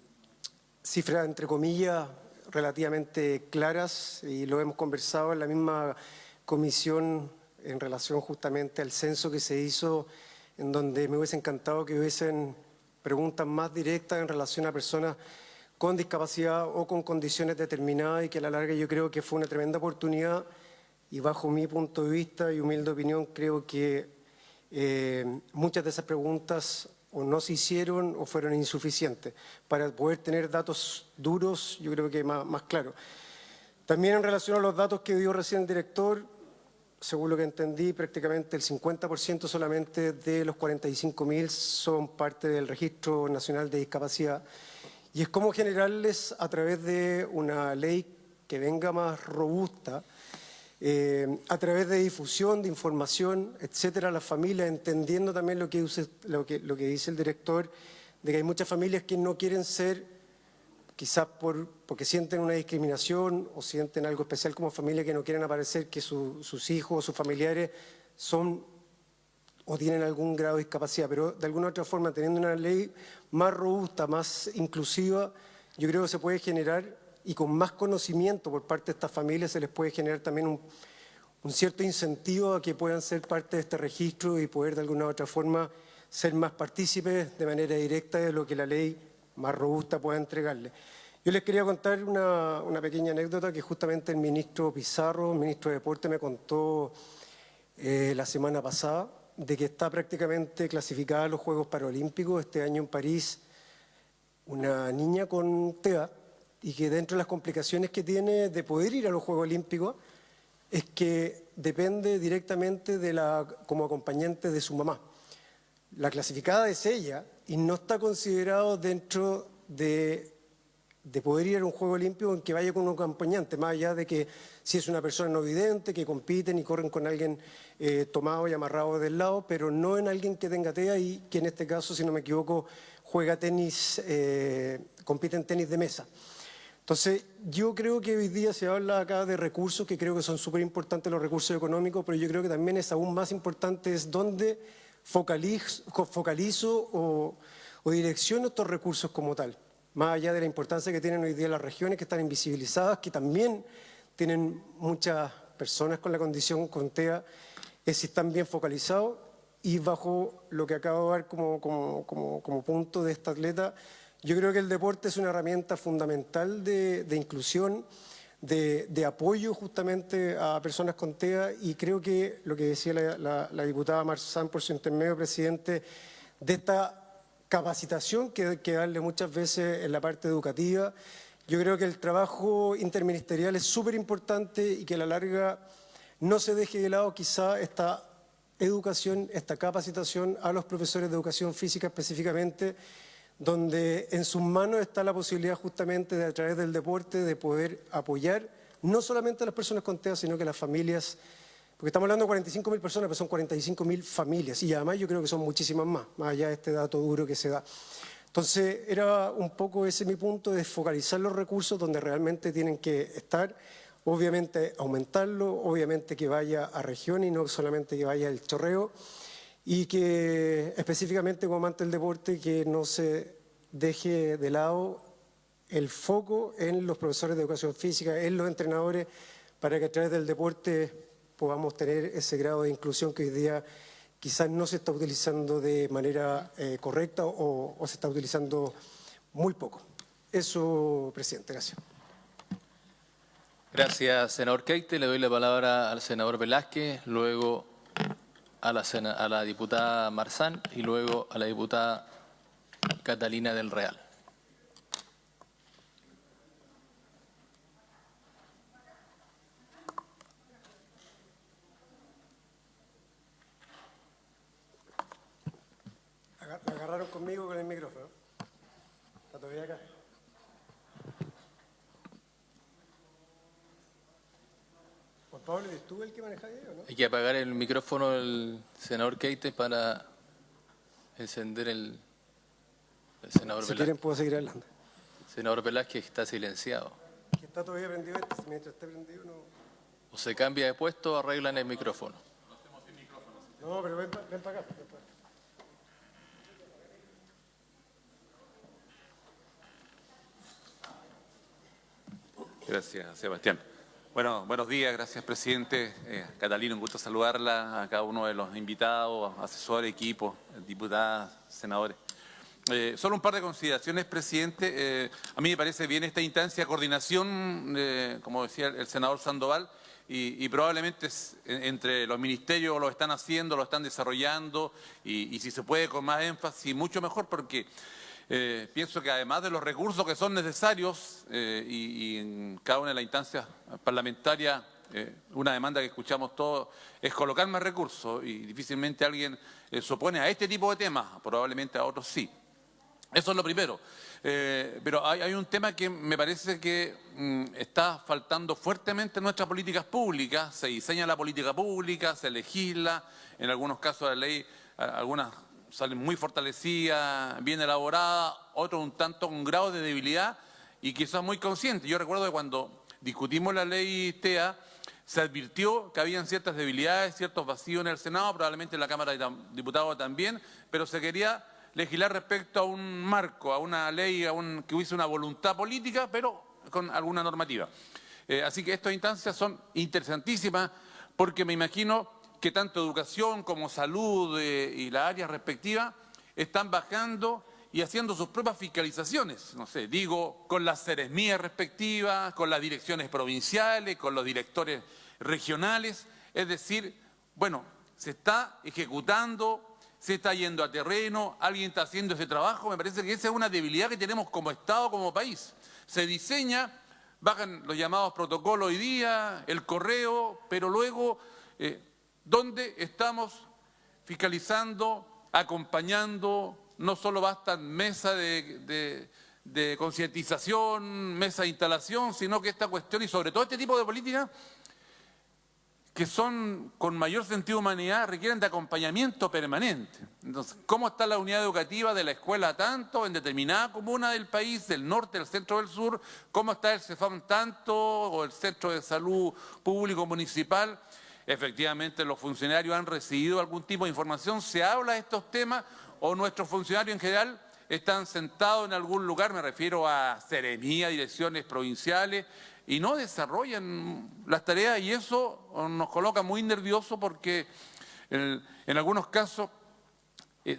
comillas, relativamente claras y lo hemos conversado en la misma comisión en relación justamente al censo que se hizo, en donde me hubiese encantado que hubiesen preguntas más directas en relación a personas con discapacidad o con condiciones determinadas, y que a la larga yo creo que fue una tremenda oportunidad, y bajo mi punto de vista y humilde opinión creo que muchas de esas preguntas o no se hicieron o fueron insuficientes para poder tener datos duros, yo creo que más claros. También en relación a los datos que dio recién el director, según lo que entendí, prácticamente el 50% solamente de los 45.000 son parte del Registro Nacional de Discapacidad. Y es como generarles, a través de una ley que venga más robusta, a través de difusión, de información, etcétera, a las familias, entendiendo también lo que dice el director, de que hay muchas familias que no quieren ser, quizás porque sienten una discriminación o sienten algo especial como familia, que no quieren aparecer que sus hijos o sus familiares son o tienen algún grado de discapacidad, pero de alguna u otra forma, teniendo una ley más robusta, más inclusiva, yo creo que se puede generar, y con más conocimiento por parte de estas familias se les puede generar también un cierto incentivo a que puedan ser parte de este registro y poder de alguna u otra forma ser más partícipes de manera directa de lo que la ley más robusta pueda entregarles. Yo les quería contar una pequeña anécdota que justamente el ministro Pizarro, el ministro de Deporte, me contó la semana pasada, de que está prácticamente clasificada a los Juegos Paralímpicos este año en París una niña con TEA, y que dentro de las complicaciones que tiene de poder ir a los Juegos Olímpicos es que depende directamente como acompañante de su mamá. La clasificada es ella y no está considerado dentro de poder ir a un Juego Olímpico en que vaya con un acompañante, más allá de que si es una persona no vidente, que compiten y corren con alguien tomado y amarrado del lado, pero no en alguien que tenga TEA y que en este caso, si no me equivoco, juega tenis, compite en tenis de mesa. Entonces, yo creo que hoy día se habla acá de recursos, que creo que son súper importantes los recursos económicos, pero yo creo que también es aún más importante es dónde focalizo o direcciono estos recursos como tal. Más allá de la importancia que tienen hoy día las regiones, que están invisibilizadas, que también tienen muchas personas con la condición con TEA, es si están bien focalizados, y bajo lo que acabo de dar como punto de esta atleta, yo creo que el deporte es una herramienta fundamental de inclusión, de apoyo justamente a personas con TEA, y creo que lo que decía la diputada Marzán por su intermedio, presidente, de esta capacitación que hay que darle muchas veces en la parte educativa. Yo creo que el trabajo interministerial es súper importante y que a la larga no se deje de lado quizá esta educación, esta capacitación a los profesores de educación física específicamente, donde en sus manos está la posibilidad justamente de, a través del deporte, de poder apoyar no solamente a las personas con TEA, sino que a las familias, porque estamos hablando de 45.000 personas, pero son 45.000 familias, y además yo creo que son muchísimas más allá de este dato duro que se da. Entonces, era un poco ese mi punto, de focalizar los recursos donde realmente tienen que estar, obviamente aumentarlo, obviamente que vaya a región y no solamente que vaya al chorreo, y que específicamente como amante del deporte que no se deje de lado el foco en los profesores de educación física, en los entrenadores, para que a través del deporte podamos tener ese grado de inclusión que hoy día quizás no se está utilizando de manera correcta o se está utilizando muy poco. Eso, presidente, gracias. Gracias, senador Keite. Le doy la palabra al senador Velázquez, luego a la diputada Marzán y luego a la diputada Catalina del Real. Me agarraron conmigo con el micrófono. ¿Está todavía acá? Juan Pablo, ¿eres tú el que maneja ahí o no? Hay que apagar el micrófono del senador Keite para encender el senador Si Velázquez. quieren puedo seguir hablando. Senador Velázquez está silenciado. Que está todavía prendido este, mientras esté prendido no... O se cambia de puesto o arreglan el micrófono. No, pero ven para acá. Ven pa' acá. Gracias, Sebastián. Bueno, buenos días, gracias, presidente. Catalina, un gusto saludarla, a cada uno de los invitados, asesores, equipos, diputadas, senadores. Solo un par de consideraciones, presidente. A mí me parece bien esta instancia de coordinación, como decía el senador Sandoval, y probablemente entre los ministerios lo están haciendo, lo están desarrollando, y si se puede con más énfasis, mucho mejor, porque pienso que además de los recursos que son necesarios, y en cada una de las instancias parlamentarias, una demanda que escuchamos todos es colocar más recursos, y difícilmente alguien se opone a este tipo de temas, probablemente a otros sí. Eso es lo primero. Pero hay un tema que me parece que está faltando fuertemente en nuestras políticas públicas. Se diseña la política pública, se legisla, en algunos casos la ley, algunas salen muy fortalecidas, bien elaboradas, otros un tanto con grado de debilidad y quizás muy conscientes. Yo recuerdo que cuando discutimos la ley TEA, se advirtió que habían ciertas debilidades, ciertos vacíos en el Senado, probablemente en la Cámara de Diputados también, pero se quería legislar respecto a un marco, a una ley, que hubiese una voluntad política, pero con alguna normativa. Así que estas instancias son interesantísimas porque me imagino que tanto educación como salud y las áreas respectivas están bajando y haciendo sus propias fiscalizaciones, no sé, digo, con las seremías respectivas, con las direcciones provinciales, con los directores regionales, es decir, bueno, se está ejecutando, se está yendo a terreno, alguien está haciendo ese trabajo. Me parece que esa es una debilidad que tenemos como Estado, como país. Se diseña, bajan los llamados protocolos hoy día, el correo, pero luego, ¿dónde estamos fiscalizando, acompañando? No solo bastan mesas de concientización, mesa de instalación, sino que esta cuestión, y sobre todo este tipo de políticas, que son con mayor sentido de humanidad, requieren de acompañamiento permanente. Entonces, ¿cómo está la unidad educativa de la escuela tanto en determinada comuna del país, del norte, del centro, del sur? ¿Cómo está el CEFAM tanto o el Centro de Salud Público Municipal? Efectivamente, los funcionarios han recibido algún tipo de información, se habla de estos temas o nuestros funcionarios en general están sentados en algún lugar, me refiero a seremía, direcciones provinciales, y no desarrollan las tareas, y eso nos coloca muy nerviosos porque en algunos casos,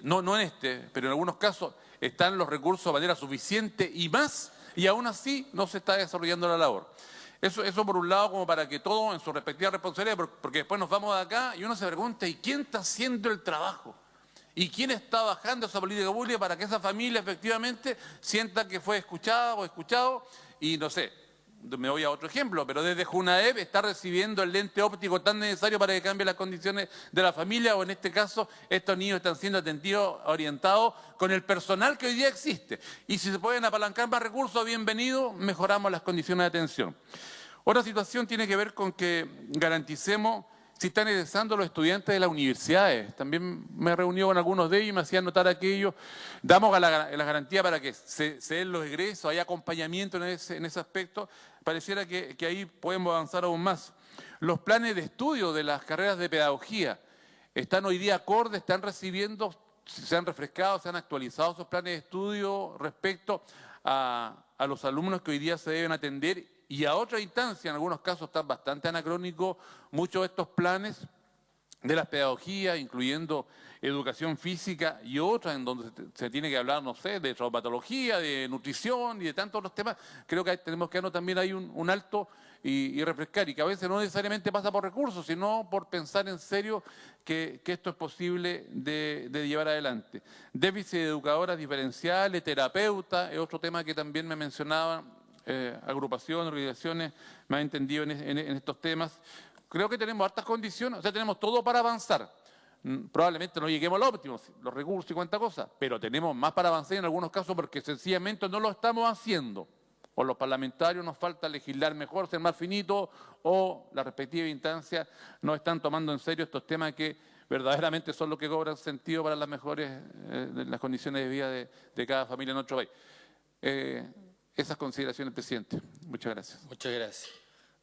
no en este, pero en algunos casos están los recursos de manera suficiente y más, y aún así no se está desarrollando la labor. Eso por un lado, como para que todos en su respectiva responsabilidad, porque después nos vamos de acá y uno se pregunta, ¿y quién está haciendo el trabajo? ¿Y quién está bajando esa política pública para que esa familia efectivamente sienta que fue escuchada o escuchado? Y no sé, me voy a otro ejemplo, pero desde Junaep está recibiendo el lente óptico tan necesario para que cambie las condiciones de la familia, o en este caso estos niños están siendo atendidos, orientados con el personal que hoy día existe. Y si se pueden apalancar más recursos, bienvenido, mejoramos las condiciones de atención. Otra situación tiene que ver con que garanticemos si están egresando los estudiantes de las universidades. También me he reunido con algunos de ellos y me hacían notar aquello. Damos la garantía para que se den los egresos, hay acompañamiento en ese aspecto. Pareciera que ahí podemos avanzar aún más. Los planes de estudio de las carreras de pedagogía están hoy día acordes, están recibiendo, se han refrescado, se han actualizado esos planes de estudio respecto a los alumnos que hoy día se deben atender, y a otra instancia, en algunos casos están bastante anacrónicos muchos de estos planes de las pedagogías, incluyendo educación física y otras en donde se tiene que hablar, no sé, de traumatología, de nutrición y de tantos otros temas. Creo que tenemos que darnos también ahí un alto y refrescar, y que a veces no necesariamente pasa por recursos, sino por pensar en serio que esto es posible de llevar adelante. Déficit de educadoras diferenciales, terapeutas, es otro tema que también me mencionaban. Agrupaciones, organizaciones, me han entendido en estos temas. Creo que tenemos hartas condiciones, o sea, tenemos todo para avanzar. Probablemente no lleguemos al óptimo, los recursos y cuánta cosa, pero tenemos más para avanzar en algunos casos porque sencillamente no lo estamos haciendo. O los parlamentarios nos falta legislar mejor, ser más finitos, o las respectivas instancias no están tomando en serio estos temas que verdaderamente son los que cobran sentido para las mejores las condiciones de vida de cada familia en nuestro país. Esas consideraciones, presidente. Muchas gracias. Muchas gracias.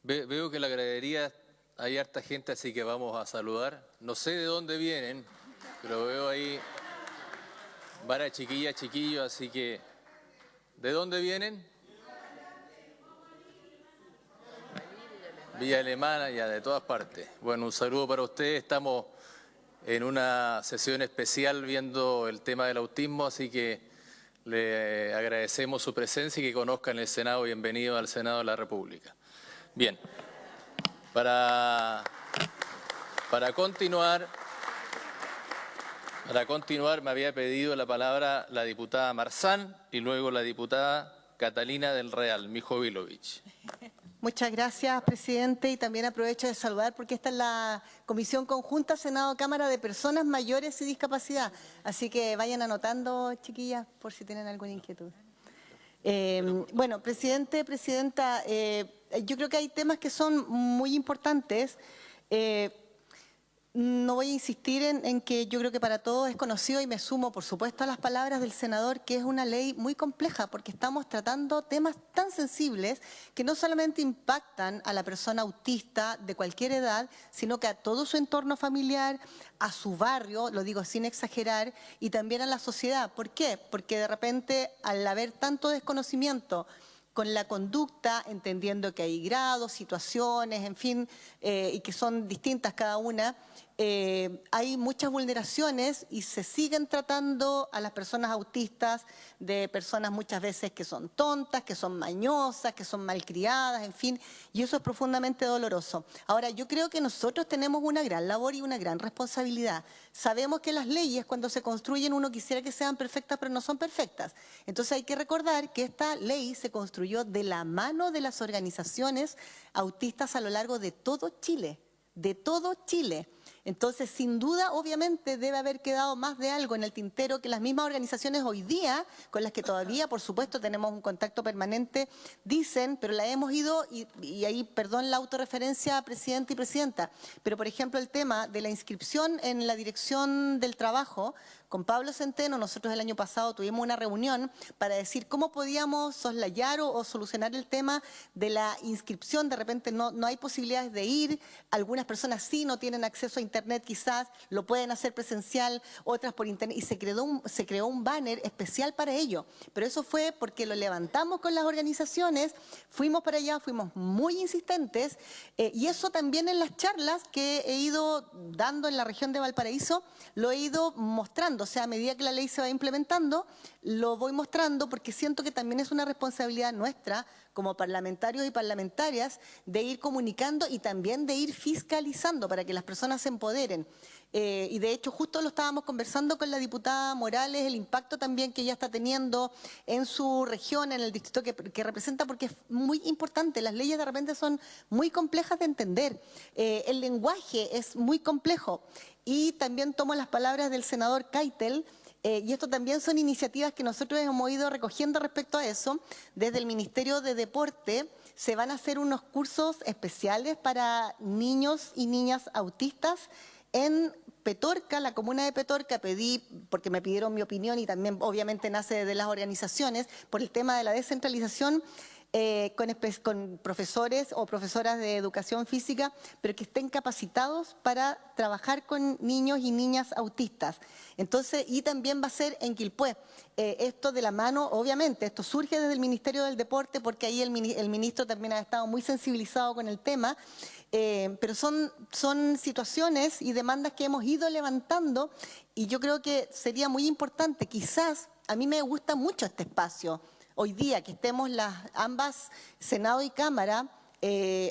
Veo que en la gradería hay harta gente, así que vamos a saludar. No sé de dónde vienen, pero veo ahí varias chiquillas, chiquillos, así que ¿de dónde vienen? Villa Alemana, ya de todas partes. Bueno, un saludo para ustedes. Estamos en una sesión especial viendo el tema del autismo, así que le agradecemos su presencia y que conozcan el Senado. Bienvenido al Senado de la República. Bien, para continuar me había pedido la palabra la diputada Marzán y luego la diputada Catalina del Real, Mijovilovich. Muchas gracias, presidente, y también aprovecho de saludar porque esta es la Comisión Conjunta Senado-Cámara de Personas Mayores y Discapacidad. Así que vayan anotando, chiquillas, por si tienen alguna inquietud. Bueno, presidente, presidenta, yo creo que hay temas que son muy importantes. No voy a insistir en que yo creo que para todos es conocido y me sumo, por supuesto, a las palabras del senador, que es una ley muy compleja porque estamos tratando temas tan sensibles que no solamente impactan a la persona autista de cualquier edad, sino que a todo su entorno familiar, a su barrio, lo digo sin exagerar, y también a la sociedad. ¿Por qué? Porque de repente, al haber tanto desconocimiento con la conducta, entendiendo que hay grados, situaciones, en fin, y que son distintas cada una, hay muchas vulneraciones y se siguen tratando a las personas autistas de personas muchas veces que son tontas, que son mañosas, que son malcriadas, en fin, y eso es profundamente doloroso. Ahora, yo creo que nosotros tenemos una gran labor y una gran responsabilidad. Sabemos que las leyes, cuando se construyen, uno quisiera que sean perfectas, pero no son perfectas. Entonces hay que recordar que esta ley se construyó de la mano de las organizaciones autistas a lo largo de todo Chile, de todo Chile. Entonces, sin duda, obviamente, debe haber quedado más de algo en el tintero que las mismas organizaciones hoy día, con las que todavía, por supuesto, tenemos un contacto permanente, dicen, pero la hemos ido, y ahí, perdón la autorreferencia, presidente y presidenta, pero, por ejemplo, el tema de la inscripción en la Dirección del Trabajo, con Pablo Centeno, nosotros el año pasado tuvimos una reunión para decir cómo podíamos soslayar o solucionar el tema de la inscripción. De repente no hay posibilidades de ir, algunas personas sí no tienen acceso a Internet quizás, lo pueden hacer presencial, otras por Internet, y se creó un banner especial para ello. Pero eso fue porque lo levantamos con las organizaciones, fuimos para allá, fuimos muy insistentes, y eso también en las charlas que he ido dando en la región de Valparaíso, lo he ido mostrando. O sea, a medida que la ley se va implementando, lo voy mostrando porque siento que también es una responsabilidad nuestra como parlamentarios y parlamentarias de ir comunicando y también de ir fiscalizando para que las personas se empoderen. Y de hecho justo lo estábamos conversando con la diputada Morales, el impacto también que ella está teniendo en su región, en el distrito que representa, porque es muy importante. Las leyes de repente son muy complejas de entender. El lenguaje es muy complejo. Y también tomo las palabras del senador Keitel, y esto también son iniciativas que nosotros hemos ido recogiendo respecto a eso. Desde el Ministerio de Deporte se van a hacer unos cursos especiales para niños y niñas autistas en Petorca, la comuna de Petorca. Pedí, porque me pidieron mi opinión y también obviamente nace de las organizaciones, por el tema de la descentralización, con profesores o profesoras de educación física, pero que estén capacitados para trabajar con niños y niñas autistas. Entonces, y también va a ser en Quilpué. Esto de la mano, obviamente, esto surge desde el Ministerio del Deporte, porque ahí el ministro también ha estado muy sensibilizado con el tema, pero son situaciones y demandas que hemos ido levantando, y yo creo que sería muy importante, quizás, a mí me gusta mucho este espacio, hoy día que estemos ambas, Senado y Cámara,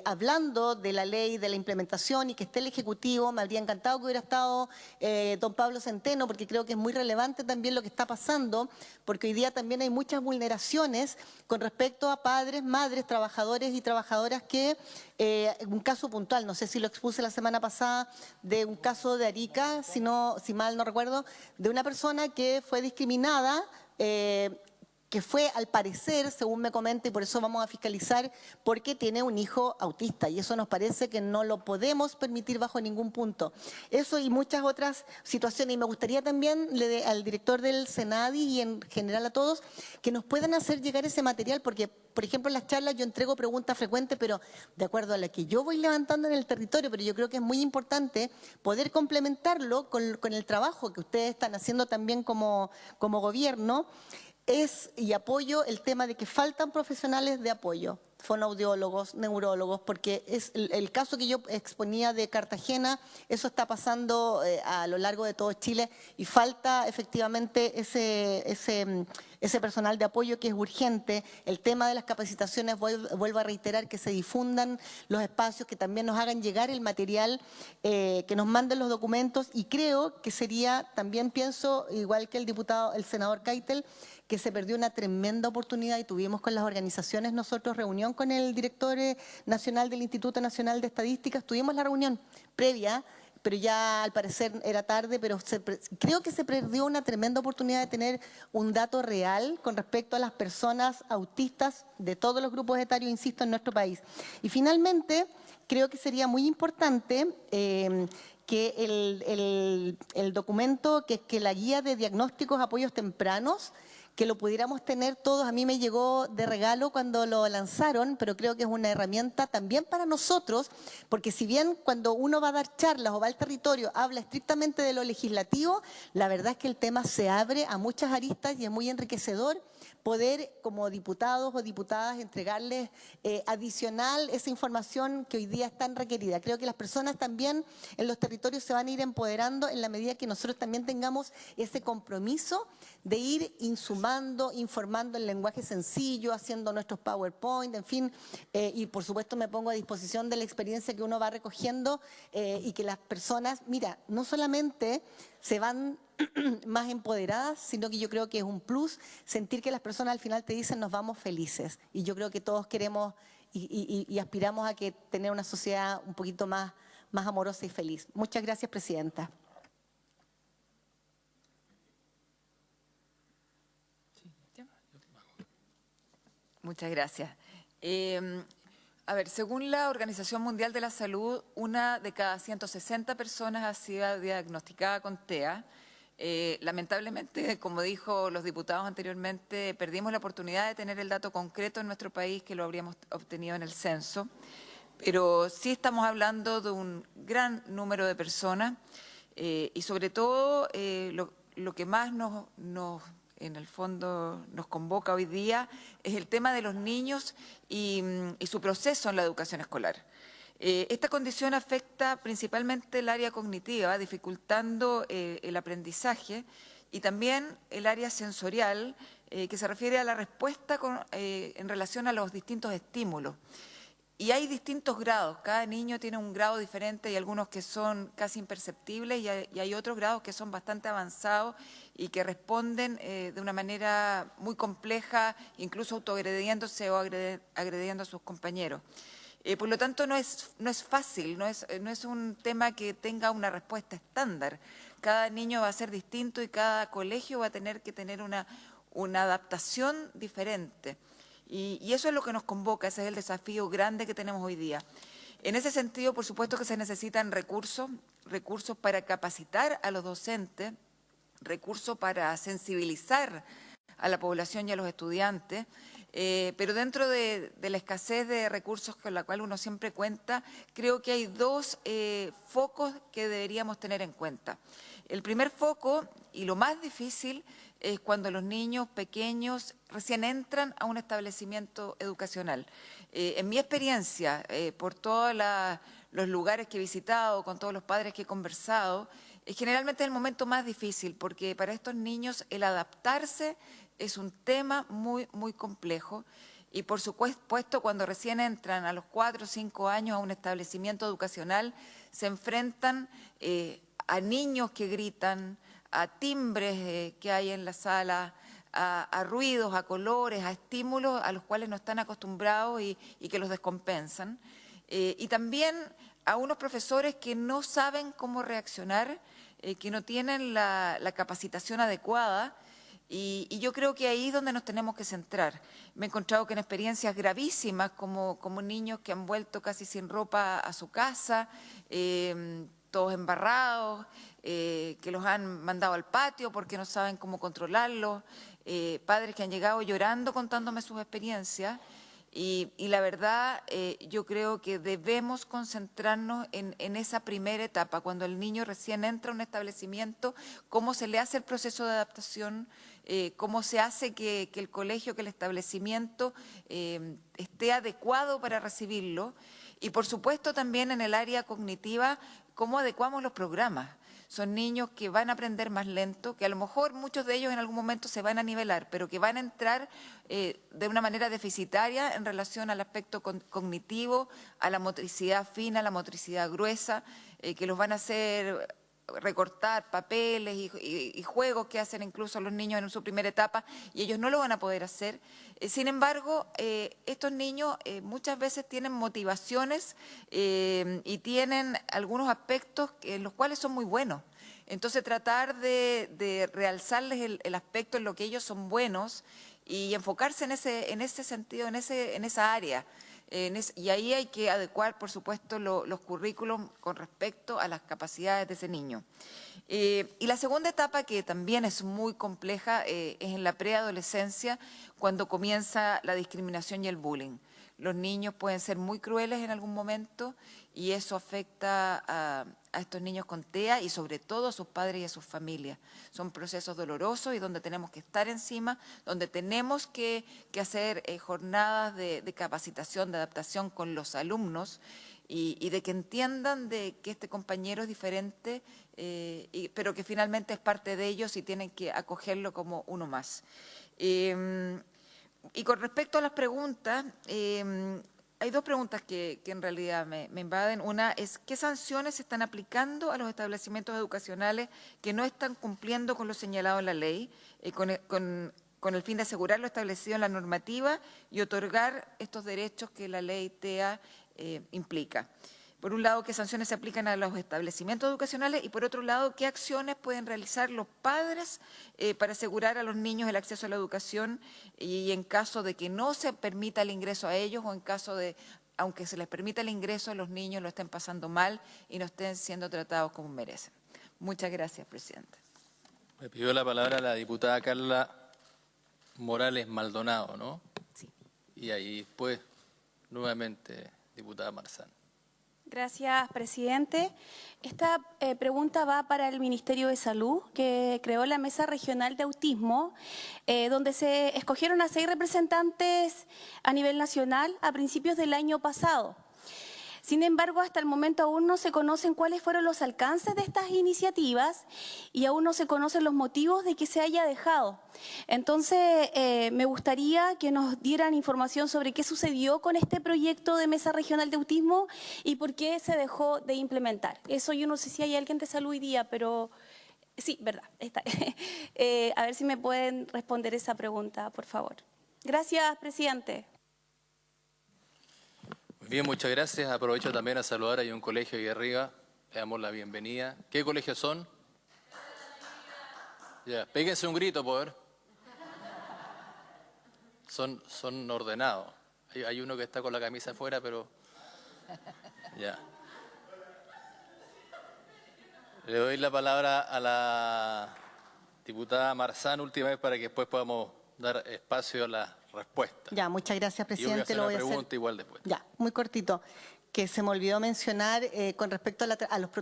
hablando de la ley, de la implementación, y que esté el Ejecutivo. Me habría encantado que hubiera estado don Pablo Centeno, porque creo que es muy relevante también lo que está pasando, porque hoy día también hay muchas vulneraciones con respecto a padres, madres, trabajadores y trabajadoras que, un caso puntual, no sé si lo expuse la semana pasada, de un caso de Arica, si mal no recuerdo, de una persona que fue discriminada, que fue, al parecer, según me comenta, y por eso vamos a fiscalizar, porque tiene un hijo autista, y eso nos parece que no lo podemos permitir bajo ningún punto. Eso y muchas otras situaciones, y me gustaría también al director del Senadi y en general a todos, que nos puedan hacer llegar ese material, porque, por ejemplo, en las charlas yo entrego preguntas frecuentes, pero de acuerdo a la que yo voy levantando en el territorio, pero yo creo que es muy importante poder complementarlo con el trabajo que ustedes están haciendo también como gobierno. y apoyo el tema de que faltan profesionales de apoyo, fonoaudiólogos, neurólogos, porque es el caso que yo exponía de Cartagena, eso está pasando a lo largo de todo Chile y falta efectivamente ese personal de apoyo que es urgente. El tema de las capacitaciones, vuelvo a reiterar, que se difundan los espacios, que también nos hagan llegar el material, que nos manden los documentos, y creo que sería, también pienso, igual que el senador Keitel, que se perdió una tremenda oportunidad y tuvimos con las organizaciones nosotros reunión con el director nacional del Instituto Nacional de Estadísticas, tuvimos la reunión previa, pero ya al parecer era tarde, pero creo que se perdió una tremenda oportunidad de tener un dato real con respecto a las personas autistas de todos los grupos etarios, insisto, en nuestro país. Y finalmente, creo que sería muy importante que el documento, que la guía de diagnósticos, apoyos tempranos, que lo pudiéramos tener todos. A mí me llegó de regalo cuando lo lanzaron, pero creo que es una herramienta también para nosotros, porque si bien cuando uno va a dar charlas o va al territorio habla estrictamente de lo legislativo, la verdad es que el tema se abre a muchas aristas y es muy enriquecedor poder, como diputados o diputadas, entregarles adicional esa información que hoy día es tan requerida. Creo que las personas también en los territorios se van a ir empoderando en la medida que nosotros también tengamos ese compromiso de ir insumando, informando en lenguaje sencillo, haciendo nuestros PowerPoint, en fin, y por supuesto me pongo a disposición de la experiencia que uno va recogiendo y que las personas, mira, no solamente se van más empoderadas, sino que yo creo que es un plus sentir que las personas al final te dicen nos vamos felices. Y yo creo que todos queremos y aspiramos a que tener una sociedad un poquito más amorosa y feliz. Muchas gracias, Presidenta. Muchas gracias. A ver, según la Organización Mundial de la Salud, 1 de cada 160 personas ha sido diagnosticada con TEA. Lamentablemente, como dijo los diputados anteriormente, perdimos la oportunidad de tener el dato concreto en nuestro país que lo habríamos obtenido en el censo, pero sí estamos hablando de un gran número de personas y sobre todo lo que más en el fondo nos convoca hoy día es el tema de los niños y su proceso en la educación escolar. Esta condición afecta principalmente el área cognitiva, dificultando el aprendizaje y también el área sensorial, que se refiere a la respuesta en relación a los distintos estímulos. Y hay distintos grados, cada niño tiene un grado diferente, hay algunos que son casi imperceptibles y hay otros grados que son bastante avanzados y que responden de una manera muy compleja, incluso autoagrediéndose o agrediendo a sus compañeros. Por lo tanto, no es fácil, no es un tema que tenga una respuesta estándar. Cada niño va a ser distinto y cada colegio va a tener que tener una adaptación diferente. Y eso es lo que nos convoca, ese es el desafío grande que tenemos hoy día. En ese sentido, por supuesto que se necesitan recursos para capacitar a los docentes, recursos para sensibilizar a la población y a los estudiantes, pero dentro de la escasez de recursos con la cual uno siempre cuenta, creo que hay dos focos que deberíamos tener en cuenta. El primer foco, y lo más difícil, es cuando los niños pequeños recién entran a un establecimiento educacional. En mi experiencia, por todos los lugares que he visitado, con todos los padres que he conversado, generalmente es el momento más difícil, porque para estos niños el adaptarse es un tema muy, muy complejo. Y por supuesto, cuando recién entran a los 4 o 5 años a un establecimiento educacional, se enfrentan a niños que gritan, a timbres que hay en la sala, a ruidos, a colores, a estímulos a los cuales no están acostumbrados y que los descompensan. Y también a unos profesores que no saben cómo reaccionar, que no tienen la capacitación adecuada. Y yo creo que ahí es donde nos tenemos que centrar. Me he encontrado que en experiencias gravísimas, como niños que han vuelto casi sin ropa a su casa, todos embarrados, que los han mandado al patio porque no saben cómo controlarlos, padres que han llegado llorando contándome sus experiencias, Y la verdad, yo creo que debemos concentrarnos en esa primera etapa, cuando el niño recién entra a un establecimiento, cómo se le hace el proceso de adaptación, cómo se hace que el colegio, que el establecimiento esté adecuado para recibirlo. Y por supuesto también en el área cognitiva, cómo adecuamos los programas. Son niños que van a aprender más lento, que a lo mejor muchos de ellos en algún momento se van a nivelar, pero que van a entrar de una manera deficitaria en relación al aspecto cognitivo, a la motricidad fina, a la motricidad gruesa, que los van a hacer recortar papeles y juegos que hacen incluso los niños en su primera etapa, y ellos no lo van a poder hacer. Sin embargo, estos niños muchas veces tienen motivaciones y tienen algunos aspectos en los cuales son muy buenos. Entonces, tratar de realzarles el aspecto en lo que ellos son buenos y enfocarse en ese sentido, en esa área. Y ahí hay que adecuar, por supuesto, los currículos con respecto a las capacidades de ese niño. Y la segunda etapa, que también es muy compleja, es en la preadolescencia, cuando comienza la discriminación y el bullying. Los niños pueden ser muy crueles en algún momento y eso afecta a estos niños con TEA y sobre todo a sus padres y a sus familias. Son procesos dolorosos y donde tenemos que estar encima, donde tenemos que hacer jornadas de capacitación, de adaptación con los alumnos y de que entiendan de que este compañero es diferente, pero que finalmente es parte de ellos y tienen que acogerlo como uno más. Y con respecto a las preguntas, hay dos preguntas que en realidad me invaden. Una es, ¿qué sanciones se están aplicando a los establecimientos educacionales que no están cumpliendo con lo señalado en la ley, con el fin de asegurar lo establecido en la normativa y otorgar estos derechos que la ley TEA implica? Por un lado, ¿qué sanciones se aplican a los establecimientos educacionales? Y por otro lado, ¿qué acciones pueden realizar los padres para asegurar a los niños el acceso a la educación y en caso de que no se permita el ingreso a ellos o en caso de, aunque se les permita el ingreso, los niños lo estén pasando mal y no estén siendo tratados como merecen? Muchas gracias, presidente. Me pidió la palabra la diputada Carla Morales Maldonado, ¿no? Sí. Y ahí, pues, nuevamente, diputada Marzán. Gracias, presidente. Esta pregunta va para el Ministerio de Salud, que creó la Mesa Regional de Autismo, donde se escogieron a 6 representantes a nivel nacional a principios del año pasado. Sin embargo, hasta el momento aún no se conocen cuáles fueron los alcances de estas iniciativas y aún no se conocen los motivos de que se haya dejado. Entonces, me gustaría que nos dieran información sobre qué sucedió con este proyecto de Mesa Regional de Autismo y por qué se dejó de implementar. Eso yo no sé si hay alguien de salud hoy día, pero sí, verdad, está. A ver si me pueden responder esa pregunta, por favor. Gracias, presidente. Bien, muchas gracias. Aprovecho también a saludar, hay un colegio ahí arriba, le damos la bienvenida. ¿Qué colegios son? Ya, péguense un grito, por Son ordenados. Hay uno que está con la camisa afuera, pero ya. Le doy la palabra a la diputada Marzán, última vez, para que después podamos dar espacio a la respuesta. Ya, muchas gracias, presidente. Lo voy a hacer una pregunta igual después. Ya, muy cortito. Que se me olvidó mencionar con respecto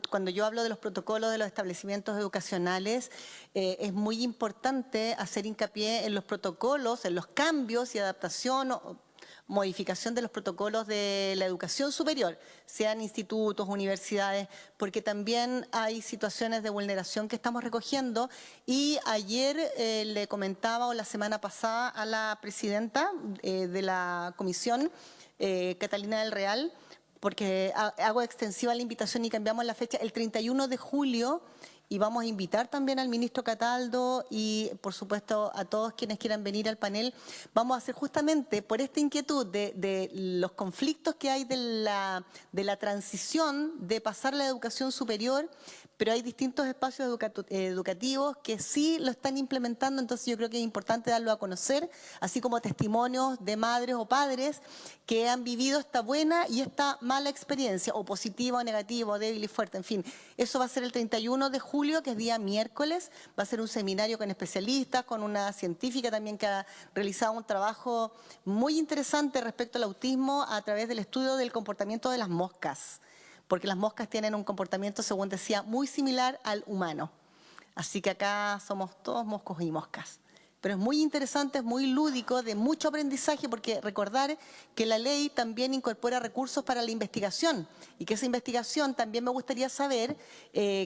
cuando yo hablo de los protocolos de los establecimientos educacionales, es muy importante hacer hincapié en los protocolos, en los cambios y adaptación o modificación de los protocolos de la educación superior, sean institutos, universidades, porque también hay situaciones de vulneración que estamos recogiendo. Y ayer le comentaba, o la semana pasada, a la presidenta de la comisión, Catalina del Real, porque hago extensiva la invitación y cambiamos la fecha, el 31 de julio, y vamos a invitar también al ministro Cataldo y, por supuesto, a todos quienes quieran venir al panel. Vamos a hacer justamente por esta inquietud de los conflictos que hay de la transición de pasar a la educación superior, pero hay distintos espacios educativos que sí lo están implementando, entonces yo creo que es importante darlo a conocer, así como testimonios de madres o padres que han vivido esta buena y esta mala experiencia, o positiva o negativa, o débil y fuerte, en fin. Eso va a ser el 31 de julio. julio, que es día miércoles. Va a ser un seminario con especialistas, con una científica también que ha realizado un trabajo muy interesante respecto al autismo a través del estudio del comportamiento de las moscas, porque las moscas tienen un comportamiento, según decía, muy similar al humano. Así que acá somos todos moscos y moscas. Pero es muy interesante, es muy lúdico, de mucho aprendizaje, porque recordar que la ley también incorpora recursos para la investigación y que esa investigación también me gustaría saber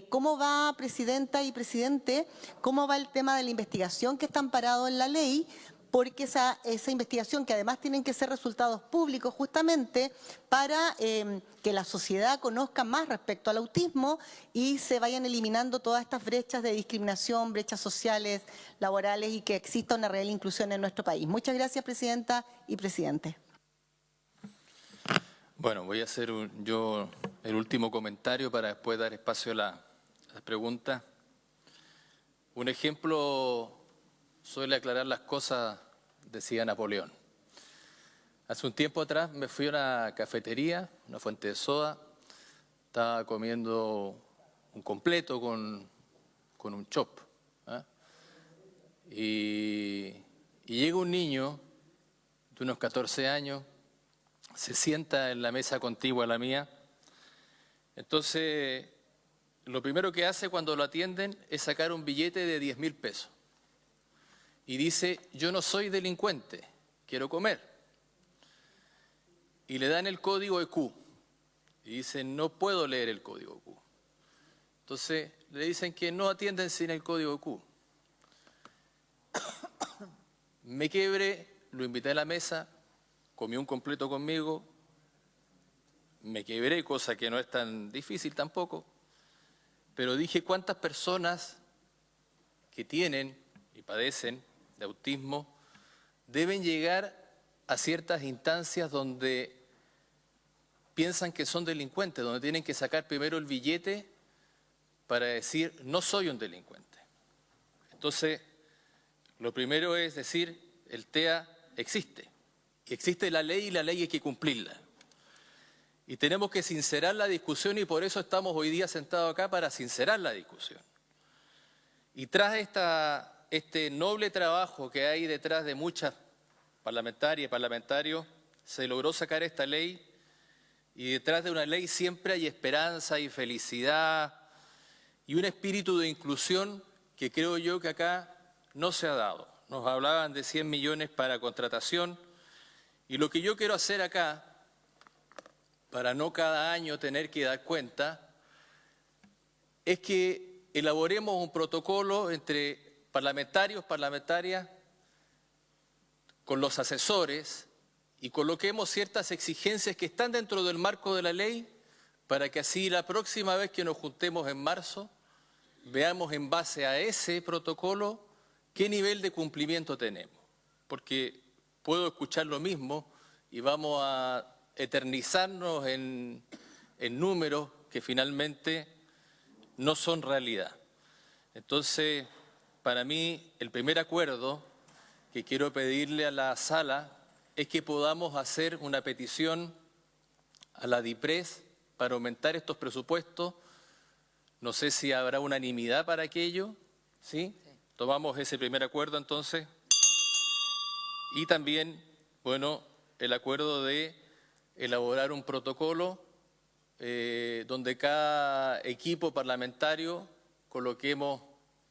cómo va, presidenta y presidente, cómo va el tema de la investigación que está amparado en la ley, porque esa investigación, que además tienen que ser resultados públicos justamente para que la sociedad conozca más respecto al autismo y se vayan eliminando todas estas brechas de discriminación, brechas sociales, laborales y que exista una real inclusión en nuestro país. Muchas gracias, presidenta y presidente. Bueno, voy a hacer yo el último comentario para después dar espacio a las preguntas. Un ejemplo suele aclarar las cosas, decía Napoleón. Hace un tiempo atrás me fui a una cafetería, una fuente de soda, estaba comiendo un completo con un chop. Y llega un niño de unos 14 años, se sienta en la mesa contigua a la mía. Entonces, lo primero que hace cuando lo atienden es sacar un billete de 10.000 pesos. Y dice, yo no soy delincuente, quiero comer. Y le dan el código EQ. Y dice, no puedo leer el código EQ. Entonces le dicen que no atienden sin el código EQ. Me quebré, lo invité a la mesa, comió un completo conmigo, me quebré, cosa que no es tan difícil tampoco, pero dije cuántas personas que tienen y padecen de autismo deben llegar a ciertas instancias donde piensan que son delincuentes, donde tienen que sacar primero el billete para decir, no soy un delincuente. Entonces, lo primero es decir, el TEA existe. Existe la ley y la ley hay que cumplirla. Y tenemos que sincerar la discusión y por eso estamos hoy día sentados acá para sincerar la discusión. Y tras este noble trabajo que hay detrás de muchas parlamentarias y parlamentarios, se logró sacar esta ley y detrás de una ley siempre hay esperanza y felicidad y un espíritu de inclusión que creo yo que acá no se ha dado. Nos hablaban de 100 millones para contratación y lo que yo quiero hacer acá, para no cada año tener que dar cuenta, es que elaboremos un protocolo entre parlamentarios, parlamentarias, con los asesores y coloquemos ciertas exigencias que están dentro del marco de la ley para que así la próxima vez que nos juntemos en marzo veamos en base a ese protocolo qué nivel de cumplimiento tenemos. Porque puedo escuchar lo mismo y vamos a eternizarnos en números que finalmente no son realidad. Entonces, para mí, el primer acuerdo que quiero pedirle a la sala es que podamos hacer una petición a la DIPRES para aumentar estos presupuestos. No sé si habrá unanimidad para aquello, ¿sí? Tomamos ese primer acuerdo entonces. Y también, bueno, el acuerdo de elaborar un protocolo donde cada equipo parlamentario coloquemos,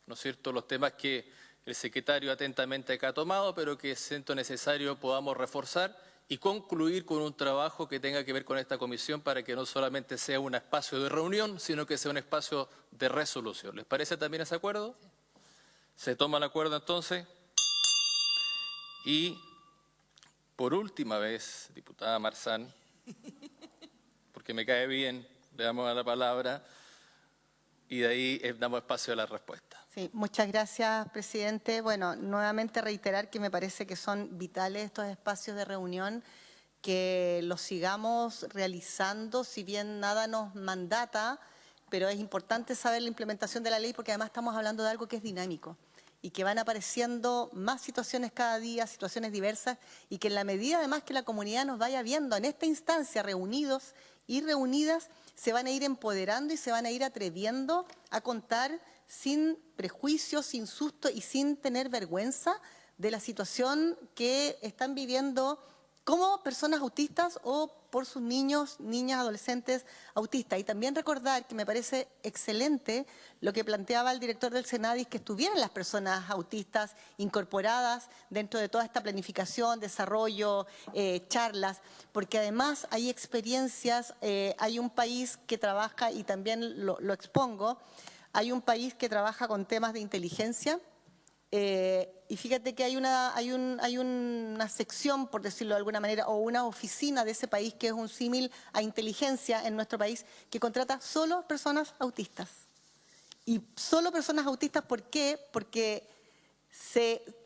¿no es cierto?, los temas que el secretario atentamente acá ha tomado, pero que siento necesario podamos reforzar y concluir con un trabajo que tenga que ver con esta comisión para que no solamente sea un espacio de reunión, sino que sea un espacio de resolución. ¿Les parece también ese acuerdo? ¿Se toma el acuerdo entonces? Y por última vez, diputada Marzán, porque me cae bien, le damos la palabra y de ahí damos espacio a la respuesta. Sí, muchas gracias, presidente. Bueno, nuevamente reiterar que me parece que son vitales estos espacios de reunión, que los sigamos realizando, si bien nada nos mandata, pero es importante saber la implementación de la ley porque además estamos hablando de algo que es dinámico y que van apareciendo más situaciones cada día, situaciones diversas, y que en la medida además que la comunidad nos vaya viendo en esta instancia reunidos y reunidas, se van a ir empoderando y se van a ir atreviendo a contar sin prejuicios, sin susto y sin tener vergüenza de la situación que están viviendo como personas autistas o por sus niños, niñas, adolescentes autistas. Y también recordar que me parece excelente lo que planteaba el director del Senadis, que estuvieran las personas autistas incorporadas dentro de toda esta planificación, desarrollo, charlas, porque además hay experiencias, hay un país que trabaja, y también lo expongo, hay un país que trabaja con temas de inteligencia. Y fíjate que hay una sección, por decirlo de alguna manera, o una oficina de ese país que es un símil a inteligencia en nuestro país, que contrata solo personas autistas. Y solo personas autistas, ¿por qué? Porque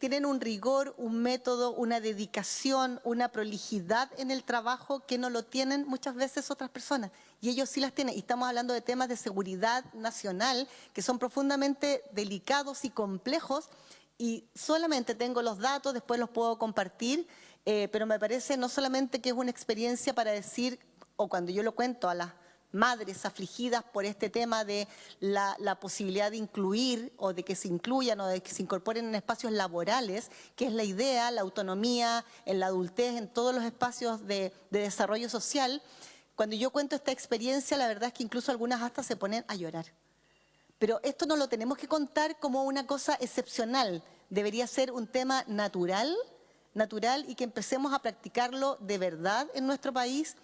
tienen un rigor, un método, una dedicación, una prolijidad en el trabajo que no lo tienen muchas veces otras personas. Y ellos sí las tienen. Y estamos hablando de temas de seguridad nacional que son profundamente delicados y complejos. Y solamente tengo los datos, después los puedo compartir, pero me parece no solamente que es una experiencia para decir, o cuando yo lo cuento a las madres afligidas por este tema de la posibilidad de incluir o de que se incluyan o de que se incorporen en espacios laborales, que es la idea, la autonomía, en la adultez, en todos los espacios de desarrollo social. Cuando yo cuento esta experiencia, la verdad es que incluso algunas hasta se ponen a llorar. Pero esto no lo tenemos que contar como una cosa excepcional. Debería ser un tema natural y que empecemos a practicarlo de verdad en nuestro país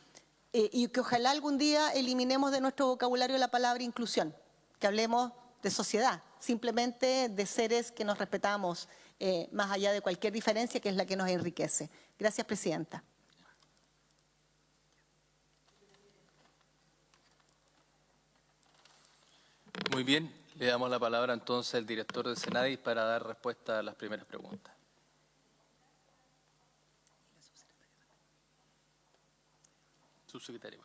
y que ojalá algún día eliminemos de nuestro vocabulario la palabra inclusión, que hablemos de sociedad, simplemente de seres que nos respetamos más allá de cualquier diferencia, que es la que nos enriquece. Gracias, Presidenta. Muy bien, le damos la palabra entonces al director del Senadis para dar respuesta a las primeras preguntas. Subsecretario.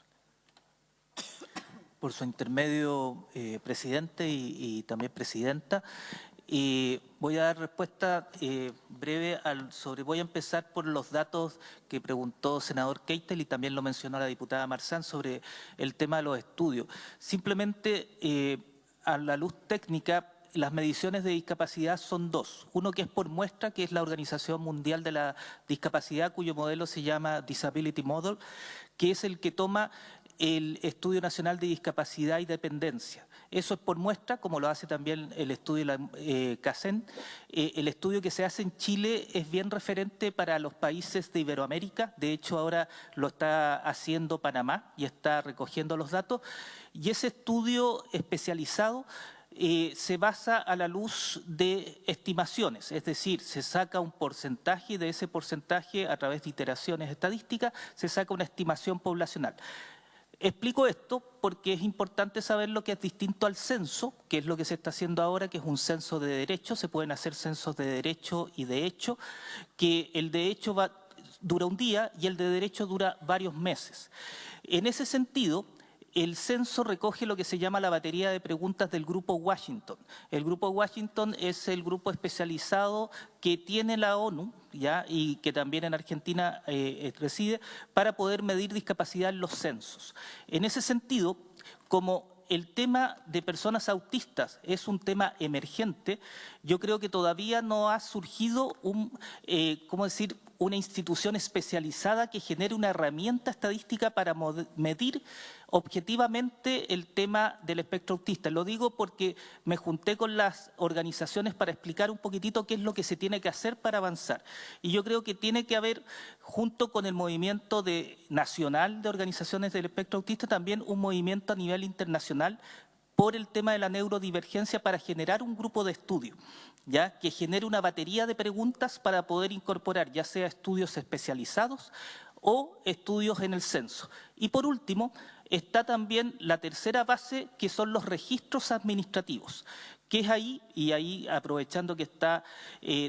Por su intermedio, presidente y también presidenta, voy a dar respuesta breve voy a empezar por los datos que preguntó el senador Keitel y también lo mencionó la diputada Marzán sobre el tema de los estudios. Simplemente, a la luz técnica, las mediciones de discapacidad son dos. Uno que es por muestra, que es la Organización Mundial de la Discapacidad, cuyo modelo se llama Disability Model, que es el que toma el Estudio Nacional de Discapacidad y Dependencia. Eso es por muestra, como lo hace también el estudio de la CACEN. El estudio que se hace en Chile es bien referente para los países de Iberoamérica. De hecho, ahora lo está haciendo Panamá y está recogiendo los datos. Y ese estudio especializado se basa a la luz de estimaciones, es decir, se saca un porcentaje y de ese porcentaje, a través de iteraciones estadísticas, se saca una estimación poblacional. Explico esto porque es importante saber lo que es distinto al censo, que es lo que se está haciendo ahora, que es un censo de derecho. Se pueden hacer censos de derecho y de hecho, que el de hecho dura un día y el de derecho dura varios meses. En ese sentido, el censo recoge lo que se llama la batería de preguntas del Grupo Washington. El Grupo Washington es el grupo especializado que tiene la ONU, ¿ya? Y que también en Argentina reside, para poder medir discapacidad en los censos. En ese sentido, como el tema de personas autistas es un tema emergente, yo creo que todavía no ha surgido una institución especializada que genere una herramienta estadística para medir objetivamente el tema del espectro autista. Lo digo porque me junté con las organizaciones para explicar un poquitito qué es lo que se tiene que hacer para avanzar. Y yo creo que tiene que haber, junto con el movimiento nacional de organizaciones del espectro autista, también un movimiento a nivel internacional por el tema de la neurodivergencia para generar un grupo de estudio, ¿ya? Que genere una batería de preguntas para poder incorporar ya sea estudios especializados o estudios en el censo. Y por último, está también la tercera base, que son los registros administrativos, que es ahí, y ahí aprovechando que está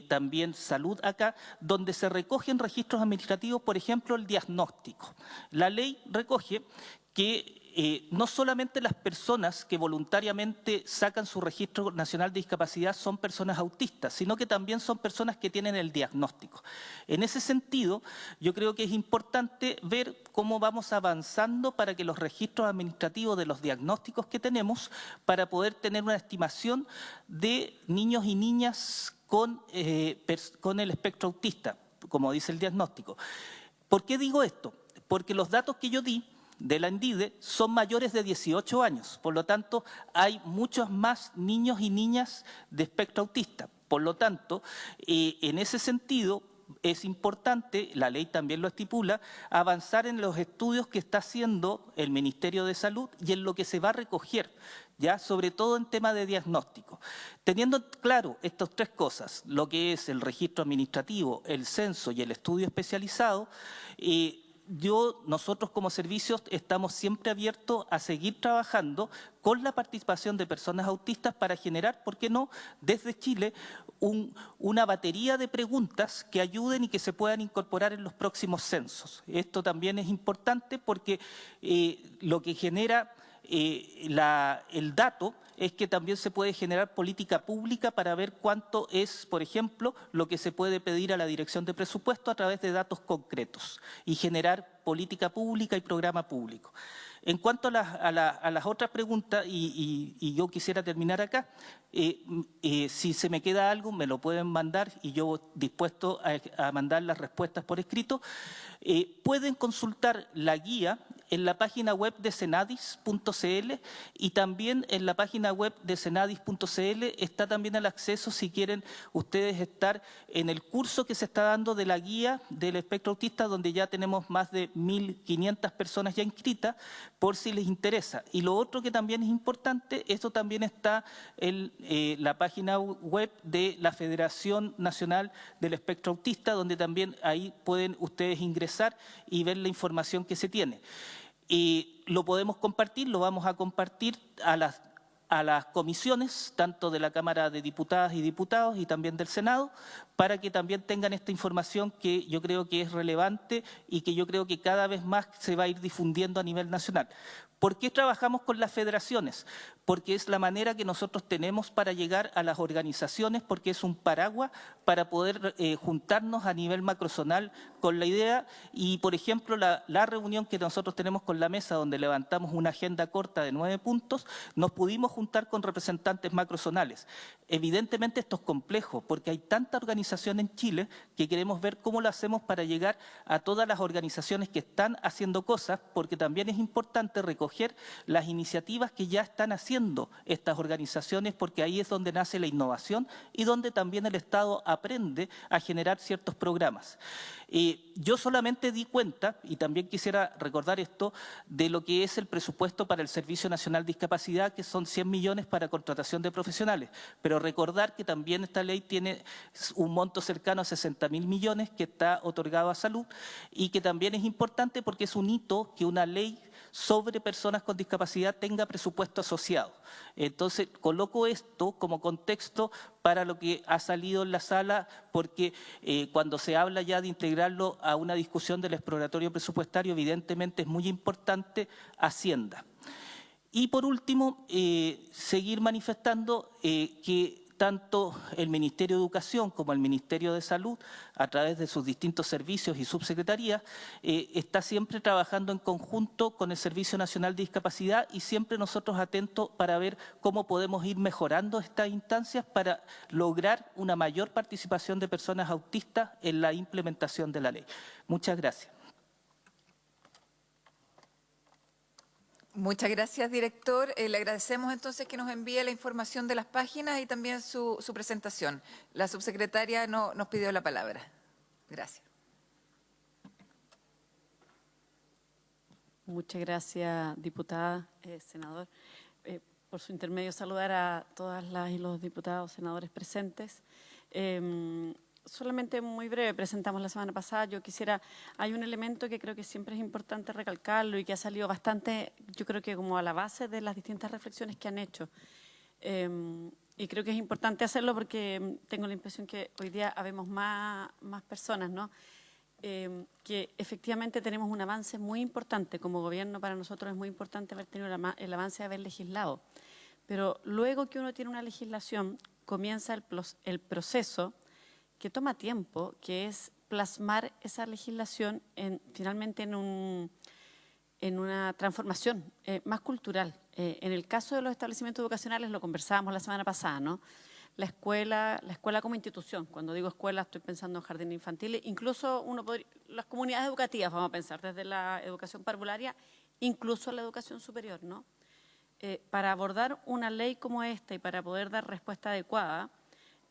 también salud acá, donde se recogen registros administrativos, por ejemplo, el diagnóstico. La ley recoge que no solamente las personas que voluntariamente sacan su registro nacional de discapacidad son personas autistas, sino que también son personas que tienen el diagnóstico. En ese sentido, yo creo que es importante ver cómo vamos avanzando para que los registros administrativos de los diagnósticos que tenemos, para poder tener una estimación de niños y niñas con el espectro autista, como dice el diagnóstico. ¿Por qué digo esto? Porque los datos que yo di de la ENDIDE son mayores de 18 años, por lo tanto hay muchos más niños y niñas de espectro autista. Por lo tanto, en ese sentido es importante, la ley también lo estipula, avanzar en los estudios que está haciendo el Ministerio de Salud y en lo que se va a recoger, ya sobre todo en tema de diagnóstico. Teniendo claro estas tres cosas, lo que es el registro administrativo, el censo y el estudio especializado, nosotros como servicios estamos siempre abiertos a seguir trabajando con la participación de personas autistas para generar, ¿por qué no?, desde Chile una batería de preguntas que ayuden y que se puedan incorporar en los próximos censos. Esto también es importante porque lo que genera el dato es que también se puede generar política pública para ver cuánto es, por ejemplo, lo que se puede pedir a la Dirección de Presupuesto a través de datos concretos y generar política pública y programa público. En cuanto a las otras preguntas, y yo quisiera terminar acá, si se me queda algo me lo pueden mandar y yo dispuesto a mandar las respuestas por escrito. Pueden consultar la guía en la página web de Senadis.cl y también en la página web de Senadis.cl está también el acceso si quieren ustedes estar en el curso que se está dando de la guía del espectro autista, donde ya tenemos más de 1.500 personas ya inscritas, por si les interesa. Y lo otro que también es importante, esto también está en la página web de la Federación Nacional del Espectro Autista, donde también ahí pueden ustedes ingresar y ver la información que se tiene. Y lo podemos compartir, lo vamos a compartir a las comisiones, tanto de la Cámara de Diputadas y Diputados y también del Senado, para que también tengan esta información que yo creo que es relevante y que yo creo que cada vez más se va a ir difundiendo a nivel nacional. ¿Por qué trabajamos con las federaciones? Porque es la manera que nosotros tenemos para llegar a las organizaciones, porque es un paraguas para poder juntarnos a nivel macrozonal con la idea. Y, por ejemplo, la reunión que nosotros tenemos con la mesa, donde levantamos una agenda corta de 9 puntos, nos pudimos juntar con representantes macrozonales. Evidentemente esto es complejo, porque hay tanta organización en Chile que queremos ver cómo lo hacemos para llegar a todas las organizaciones que están haciendo cosas, porque también es importante recoger las iniciativas que ya están haciendo estas organizaciones, porque ahí es donde nace la innovación y donde también el Estado aprende a generar ciertos programas. Yo solamente di cuenta, y también quisiera recordar esto, de lo que es el presupuesto para el Servicio Nacional de Discapacidad, que son 100 millones para contratación de profesionales, pero recordar que también esta ley tiene un monto cercano a 60.000 millones que está otorgado a salud y que también es importante porque es un hito que una ley sobre personas con discapacidad tenga presupuesto asociado. Entonces, coloco esto como contexto para lo que ha salido en la sala, porque cuando se habla ya de integrarlo a una discusión del exploratorio presupuestario, evidentemente es muy importante Hacienda. Y por último, seguir manifestando que tanto el Ministerio de Educación como el Ministerio de Salud, a través de sus distintos servicios y subsecretarías, está siempre trabajando en conjunto con el Servicio Nacional de Discapacidad y siempre nosotros atentos para ver cómo podemos ir mejorando estas instancias para lograr una mayor participación de personas autistas en la implementación de la ley. Muchas gracias. Muchas gracias, director. Le agradecemos entonces que nos envíe la información de las páginas y también su presentación. La subsecretaria nos pidió la palabra. Gracias. Muchas gracias, diputada, senador. Por su intermedio, saludar a todas las y los diputados, senadores presentes. Solamente muy breve, presentamos la semana pasada, hay un elemento que creo que siempre es importante recalcarlo y que ha salido bastante, yo creo que como a la base de las distintas reflexiones que han hecho. Y creo que es importante hacerlo porque tengo la impresión que hoy día habemos más personas, ¿no? que efectivamente tenemos un avance muy importante. Como gobierno, para nosotros es muy importante haber tenido el avance de haber legislado. Pero luego que uno tiene una legislación, comienza el proceso que toma tiempo, que es plasmar esa legislación finalmente en una transformación más cultural. En el caso de los establecimientos educacionales, lo conversábamos la semana pasada, ¿no? La escuela como institución. Cuando digo escuela estoy pensando en jardines infantiles, incluso las comunidades educativas, vamos a pensar, desde la educación parvularia, incluso la educación superior, ¿no? Para abordar una ley como esta y para poder dar respuesta adecuada,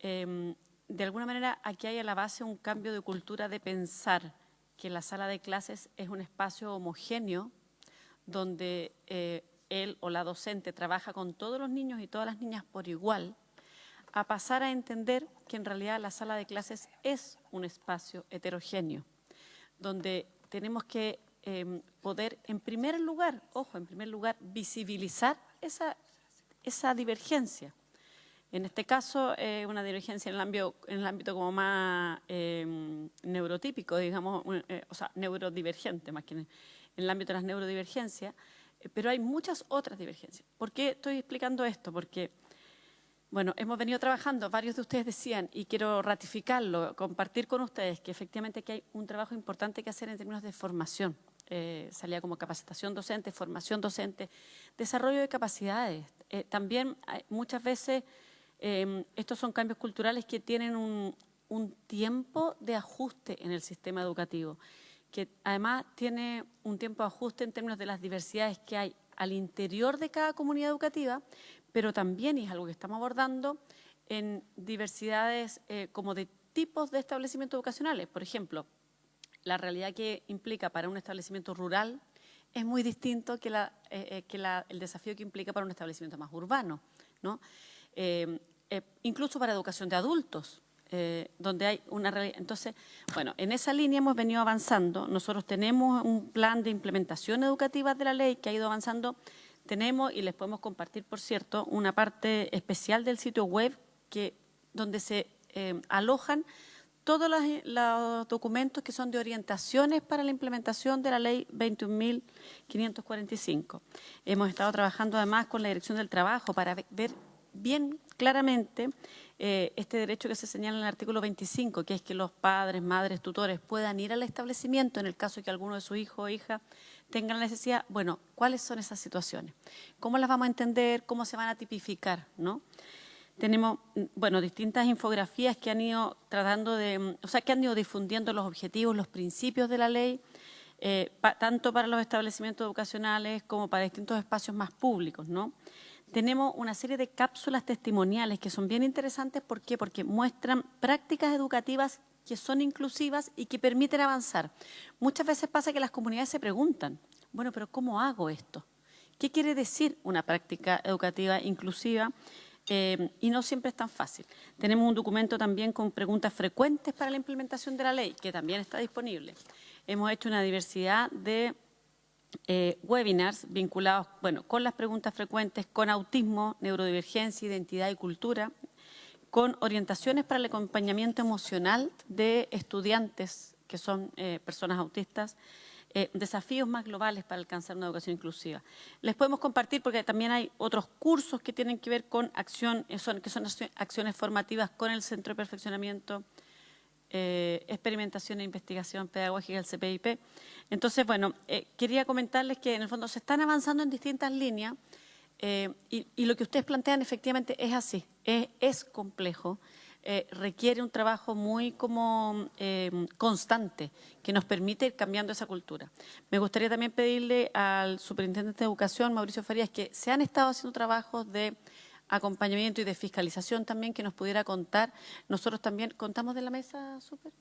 de alguna manera aquí hay a la base un cambio de cultura de pensar que la sala de clases es un espacio homogéneo donde él o la docente trabaja con todos los niños y todas las niñas por igual, a pasar a entender que en realidad la sala de clases es un espacio heterogéneo, donde tenemos que poder, en primer lugar, visibilizar esa divergencia. En este caso, una divergencia en el ámbito como más neurotípico, digamos, o sea, neurodivergente, más que en el ámbito de las neurodivergencias, pero hay muchas otras divergencias. ¿Por qué estoy explicando esto? Porque, bueno, hemos venido trabajando, varios de ustedes decían, y quiero ratificarlo, compartir con ustedes que efectivamente aquí hay un trabajo importante que hacer en términos de formación. Salía como capacitación docente, formación docente, desarrollo de capacidades. También muchas veces estos son cambios culturales que tienen un tiempo de ajuste en el sistema educativo, que además tiene un tiempo de ajuste en términos de las diversidades que hay al interior de cada comunidad educativa, pero también, y es algo que estamos abordando, en diversidades como de tipos de establecimientos educacionales. Por ejemplo, la realidad que implica para un establecimiento rural es muy distinto que el desafío que implica para un establecimiento más urbano, ¿no? Incluso para educación de adultos, donde hay una realidad. Entonces, bueno, en esa línea hemos venido avanzando. Nosotros tenemos un plan de implementación educativa de la ley que ha ido avanzando. Tenemos, y les podemos compartir, por cierto, una parte especial del sitio web donde se alojan todos los documentos que son de orientaciones para la implementación de la ley 21.545. Hemos estado trabajando además con la Dirección del Trabajo para ver bien claramente este derecho que se señala en el artículo 25, que es que los padres, madres, tutores puedan ir al establecimiento en el caso de que alguno de sus hijos o hijas tengan la necesidad. Bueno, ¿cuáles son esas situaciones? ¿Cómo las vamos a entender? ¿Cómo se van a tipificar? ¿No? Tenemos, bueno, distintas infografías que han ido tratando de, o sea, que han ido difundiendo los objetivos, los principios de la ley, tanto para los establecimientos educacionales como para distintos espacios más públicos, ¿no? Tenemos una serie de cápsulas testimoniales que son bien interesantes. ¿Por qué? Porque muestran prácticas educativas que son inclusivas y que permiten avanzar. Muchas veces pasa que las comunidades se preguntan, bueno, pero ¿cómo hago esto? ¿Qué quiere decir una práctica educativa inclusiva? Y no siempre es tan fácil. Tenemos un documento también con preguntas frecuentes para la implementación de la ley, que también está disponible. Hemos hecho una diversidad de webinars vinculados, bueno, con las preguntas frecuentes, con autismo, neurodivergencia, identidad y cultura, con orientaciones para el acompañamiento emocional de estudiantes que son personas autistas, desafíos más globales para alcanzar una educación inclusiva. Les podemos compartir porque también hay otros cursos que tienen que ver con que son acciones formativas con el Centro de Perfeccionamiento, Experimentación e Investigación Pedagógica del CPIP. Entonces, bueno, quería comentarles que en el fondo se están avanzando en distintas líneas y lo que ustedes plantean efectivamente es así, es complejo. Requiere un trabajo muy constante que nos permite ir cambiando esa cultura. Me gustaría también pedirle al superintendente de Educación, Mauricio Farías, que se han estado haciendo trabajos de acompañamiento y de fiscalización también, que nos pudiera contar. Nosotros también contamos de la mesa, súper.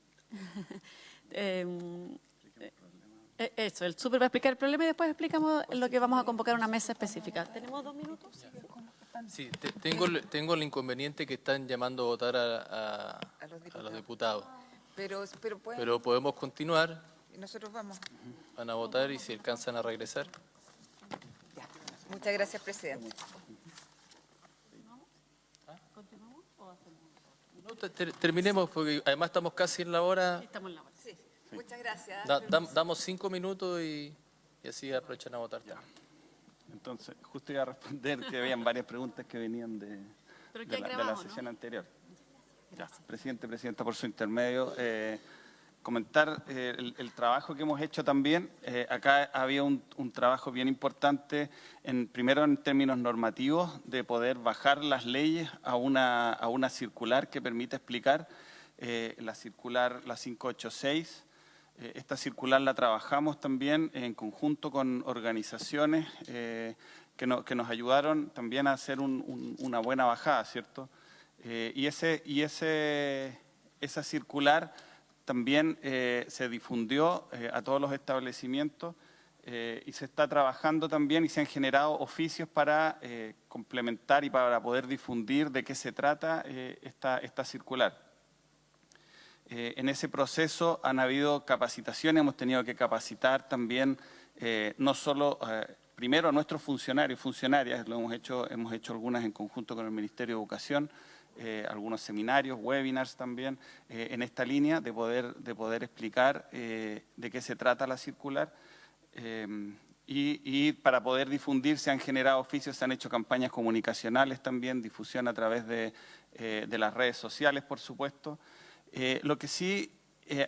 Eso, el súper va a explicar el problema y después explicamos lo que vamos a convocar una mesa específica. ¿Tenemos 2 minutos? Sí, tengo el inconveniente que están llamando a votar a los diputados. Pero Pero podemos continuar, y nosotros vamos. van a votar y si alcanzan a regresar. Muchas gracias, presidente. No, terminemos porque además estamos casi en la hora. Estamos en la hora. Sí, muchas Muchas gracias. Damos 5 minutos y así aprovechan a votar. Ya. Entonces, justo iba a responder que habían varias preguntas que venían de la sesión anterior. Ya, presidenta, por su intermedio, comentar el trabajo que hemos hecho también. Acá había un trabajo bien importante, primero en términos normativos, de poder bajar las leyes a una circular que permite explicar, la circular, la 586. Esta circular la trabajamos también en conjunto con organizaciones que nos ayudaron también a hacer una buena bajada, ¿cierto? Esa circular también se difundió a todos los establecimientos y se está trabajando también y se han generado oficios para complementar y para poder difundir de qué se trata esta circular. En ese proceso han habido capacitaciones, hemos tenido que capacitar también no solo primero a nuestros funcionarios, funcionarias, hemos hecho algunas en conjunto con el Ministerio de Educación, algunos seminarios, webinars también, en esta línea de poder explicar de qué se trata la circular. Y para poder difundir se han generado oficios, se han hecho campañas comunicacionales también, difusión a través de las redes sociales, por supuesto. Lo que sí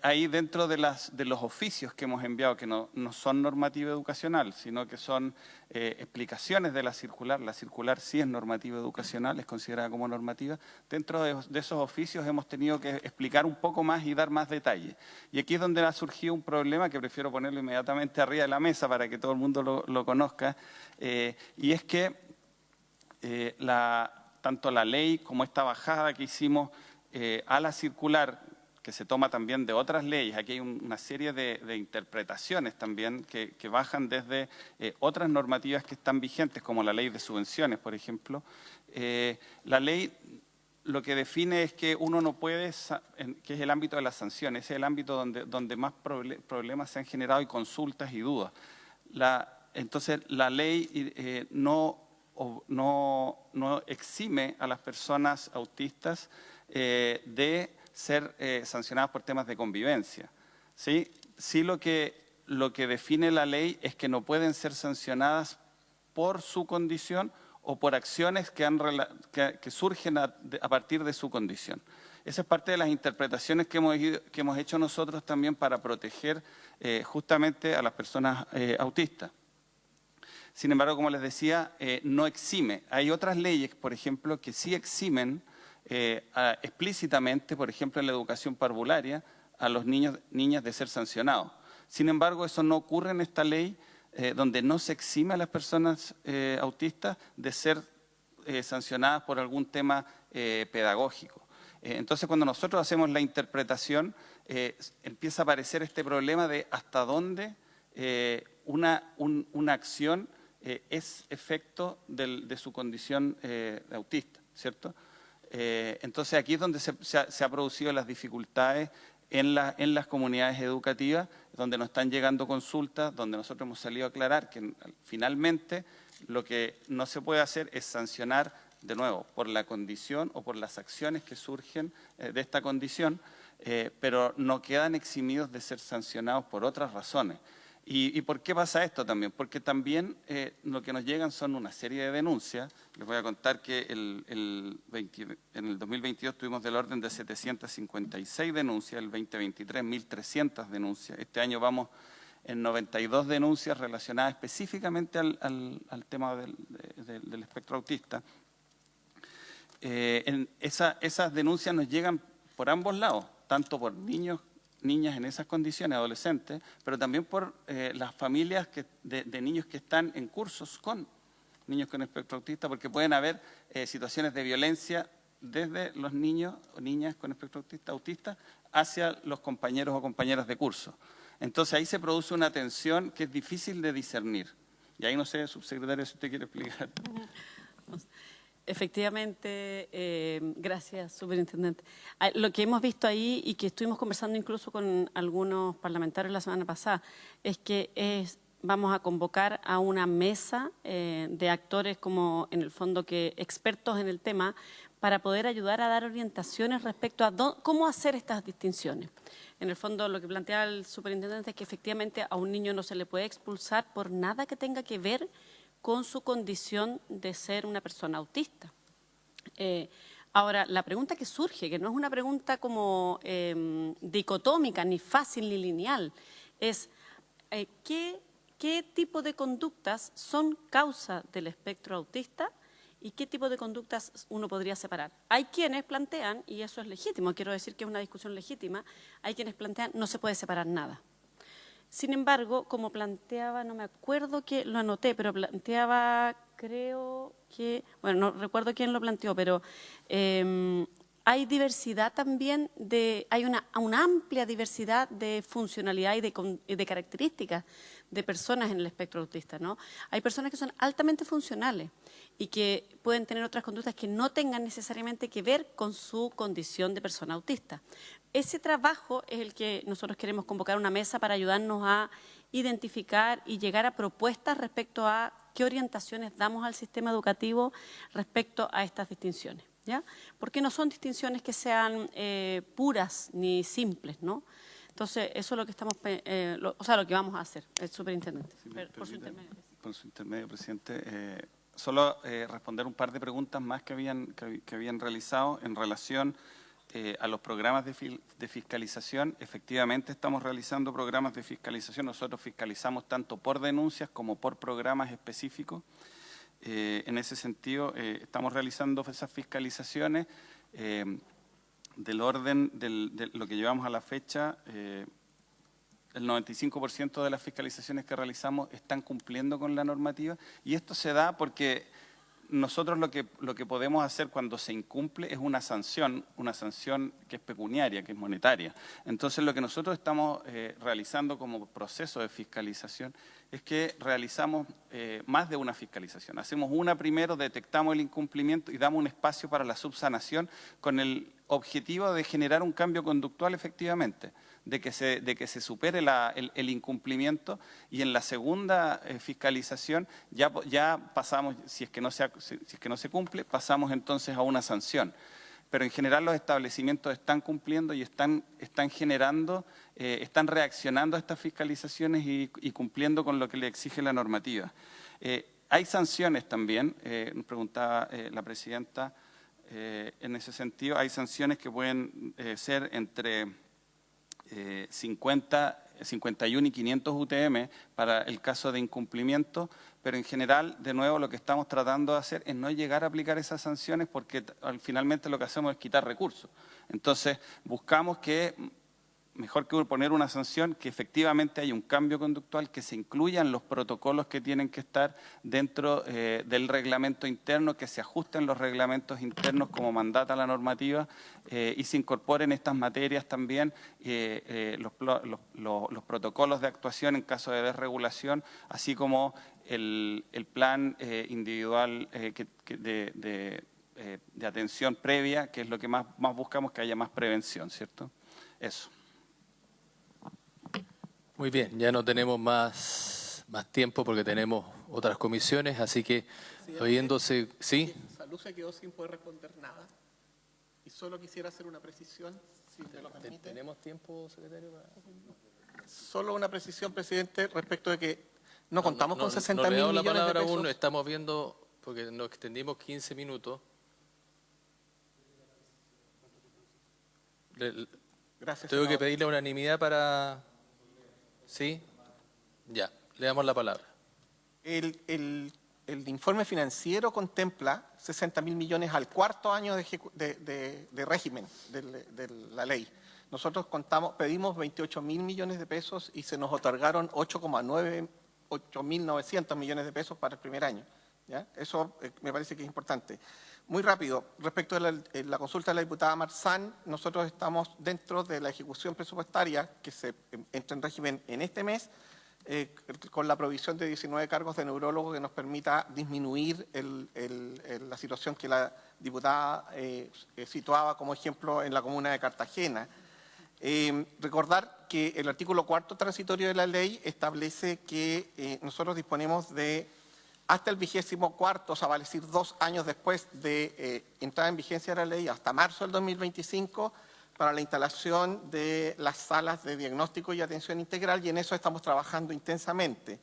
hay dentro de los oficios que hemos enviado, que no son normativa educacional, sino que son explicaciones de la circular sí es normativa educacional, es considerada como normativa. Dentro de esos oficios hemos tenido que explicar un poco más y dar más detalle. Y aquí es donde ha surgido un problema que prefiero ponerlo inmediatamente arriba de la mesa para que todo el mundo lo conozca, y es que tanto la ley como esta bajada que hicimos a la circular, que se toma también de otras leyes, aquí hay una serie de interpretaciones también que bajan desde otras normativas que están vigentes, como la ley de subvenciones, por ejemplo. La ley lo que define es que uno no puede, que es el ámbito de las sanciones, ese es el ámbito donde más problemas se han generado y consultas y dudas. Entonces, la ley no exime a las personas autistas de ser sancionadas por temas de convivencia. Sí, lo que define la ley es que no pueden ser sancionadas por su condición o por acciones que surgen a partir de su condición. Esa es parte de las interpretaciones que hemos hecho nosotros también para proteger justamente a las personas autistas. Sin embargo, como les decía, no exime. Hay otras leyes, por ejemplo, que sí eximen explícitamente, por ejemplo, en la educación parvularia, a los niñas de ser sancionados. Sin embargo, eso no ocurre en esta ley, donde no se exime a las personas autistas de ser sancionadas por algún tema pedagógico. Entonces, cuando nosotros hacemos la interpretación, empieza a aparecer este problema de hasta dónde una acción es efecto de su condición de autista, ¿cierto? Entonces aquí es donde se ha producido las dificultades en las comunidades educativas, donde nos están llegando consultas, donde nosotros hemos salido a aclarar que finalmente lo que no se puede hacer es sancionar de nuevo por la condición o por las acciones que surgen de esta condición, pero no quedan eximidos de ser sancionados por otras razones. ¿Y por qué pasa esto también? Porque también lo que nos llegan son una serie de denuncias. Les voy a contar que en el 2022 tuvimos del orden de 756 denuncias, el 2023 1.300 denuncias. Este año vamos en 92 denuncias relacionadas específicamente al tema del espectro autista. Esas denuncias nos llegan por ambos lados, tanto por niñas en esas condiciones, adolescentes, pero también por las familias de niños que están en cursos con niños con espectro autista, porque pueden haber situaciones de violencia desde los niños o niñas con espectro autista hacia los compañeros o compañeras de curso. Entonces ahí se produce una tensión que es difícil de discernir. Y ahí no sé, subsecretario, si usted quiere explicar. Efectivamente, gracias, superintendente. Lo que hemos visto ahí y que estuvimos conversando incluso con algunos parlamentarios la semana pasada es que vamos a convocar a una mesa de actores como en el fondo que expertos en el tema para poder ayudar a dar orientaciones respecto a cómo hacer estas distinciones. En el fondo, lo que planteaba el superintendente es que efectivamente a un niño no se le puede expulsar por nada que tenga que ver con su condición de ser una persona autista. Ahora, la pregunta que surge, que no es una pregunta como dicotómica, ni fácil, ni lineal, es ¿qué tipo de conductas son causa del espectro autista y qué tipo de conductas uno podría separar? Hay quienes plantean, y eso es legítimo, quiero decir que es una discusión legítima, hay quienes plantean no se puede separar nada. Sin embargo, como planteaba, no me acuerdo que lo anoté, pero planteaba, creo que, bueno, no recuerdo quién lo planteó, pero hay diversidad también, hay una amplia diversidad de funcionalidad y de características de personas en el espectro autista, ¿no? Hay personas que son altamente funcionales y que pueden tener otras conductas que no tengan necesariamente que ver con su condición de persona autista. Ese trabajo es el que nosotros queremos convocar a una mesa para ayudarnos a identificar y llegar a propuestas respecto a qué orientaciones damos al sistema educativo respecto a estas distinciones, ¿ya? Porque no son distinciones que sean puras ni simples, ¿no? Entonces, eso es lo que estamos, lo que vamos a hacer, el superintendente. Por su intermedio, presidente. Solo responder un par de preguntas más que habían realizado en relación a los programas de fiscalización. Efectivamente, estamos realizando programas de fiscalización. Nosotros fiscalizamos tanto por denuncias como por programas específicos. En ese sentido, estamos realizando esas fiscalizaciones del orden de lo que llevamos a la fecha. El 95% de las fiscalizaciones que realizamos están cumpliendo con la normativa, y esto se da porque nosotros lo que podemos hacer cuando se incumple es una sanción que es pecuniaria, que es monetaria. Entonces, lo que nosotros estamos realizando como proceso de fiscalización es que realizamos más de una fiscalización. Hacemos una primero, detectamos el incumplimiento y damos un espacio para la subsanación con el objetivo de generar un cambio conductual efectivamente, de que se supere el incumplimiento, y en la segunda fiscalización ya pasamos, si es que no se cumple, pasamos entonces a una sanción. Pero en general los establecimientos están cumpliendo y están generando, están reaccionando a estas fiscalizaciones y cumpliendo con lo que le exige la normativa. Hay sanciones también, nos preguntaba la presidenta, en ese sentido, hay sanciones que pueden ser entre 51 y 500 UTM para el caso de incumplimiento, pero en general, de nuevo, lo que estamos tratando de hacer es no llegar a aplicar esas sanciones, porque finalmente lo que hacemos es quitar recursos. Entonces, buscamos que, mejor que poner una sanción, que efectivamente haya un cambio conductual, que se incluyan los protocolos que tienen que estar dentro del reglamento interno, que se ajusten los reglamentos internos como mandata la normativa, y se incorporen estas materias también, los protocolos de actuación en caso de desregulación, así como el plan individual de atención previa, que es lo que más buscamos, que haya más prevención, ¿cierto? Eso. Muy bien, ya no tenemos más tiempo porque tenemos otras comisiones, así que oyéndose, ¿sí? Salud se quedó sin poder responder nada y solo quisiera hacer una precisión, si me lo permite. ¿Tenemos tiempo, secretario? Solo una precisión, presidente, respecto de que no contamos con 60.000 millones de pesos. No le damos la palabra aún, estamos viendo, porque nos extendimos 15 minutos. Gracias. Tengo que pedirle unanimidad para... ¿Sí? Ya, le damos la palabra. El informe financiero contempla 60.000 millones al cuarto año de régimen de la ley. Nosotros pedimos 28.000 millones de pesos y se nos otorgaron 8.900 millones de pesos para el primer año, ¿ya? Eso me parece que es importante. Muy rápido, respecto de la consulta de la diputada Marzán, nosotros estamos dentro de la ejecución presupuestaria que se entra en régimen en este mes, con la provisión de 19 cargos de neurólogo que nos permita disminuir la situación que la diputada situaba como ejemplo en la comuna de Cartagena. Recordar que el artículo 4º transitorio de la ley establece que nosotros disponemos de hasta el 24º, o sea, vale decir 2 años después de entrar en vigencia de la ley, hasta marzo del 2025, para la instalación de las salas de diagnóstico y atención integral, y en eso estamos trabajando intensamente.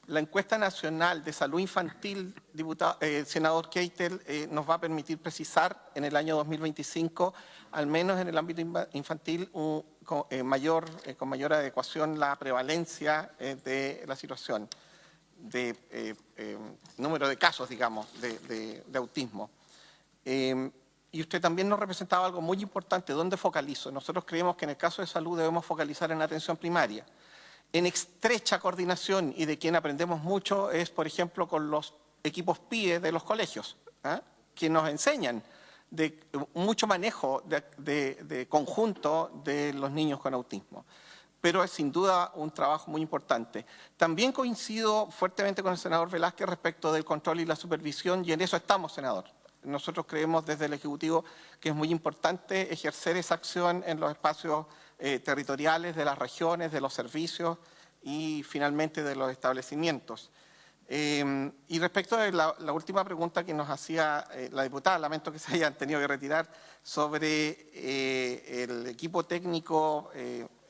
La encuesta nacional de salud infantil, senador Keitel, nos va a permitir precisar en el año 2025, al menos en el ámbito infantil, con mayor adecuación la prevalencia de la situación, de número de casos, digamos, de autismo. Y usted también nos representaba algo muy importante, ¿dónde focalizo? Nosotros creemos que en el caso de salud debemos focalizar en la atención primaria. En estrecha coordinación, y de quien aprendemos mucho es, por ejemplo, con los equipos PIE de los colegios, que nos enseñan de mucho manejo de conjunto de los niños con autismo. Pero es sin duda un trabajo muy importante. También coincido fuertemente con el senador Velázquez respecto del control y la supervisión, y en eso estamos, senador. Nosotros creemos desde el Ejecutivo que es muy importante ejercer esa acción en los espacios territoriales de las regiones, de los servicios y finalmente de los establecimientos. Y respecto de la última pregunta que nos hacía la diputada, lamento que se hayan tenido que retirar, sobre el equipo técnico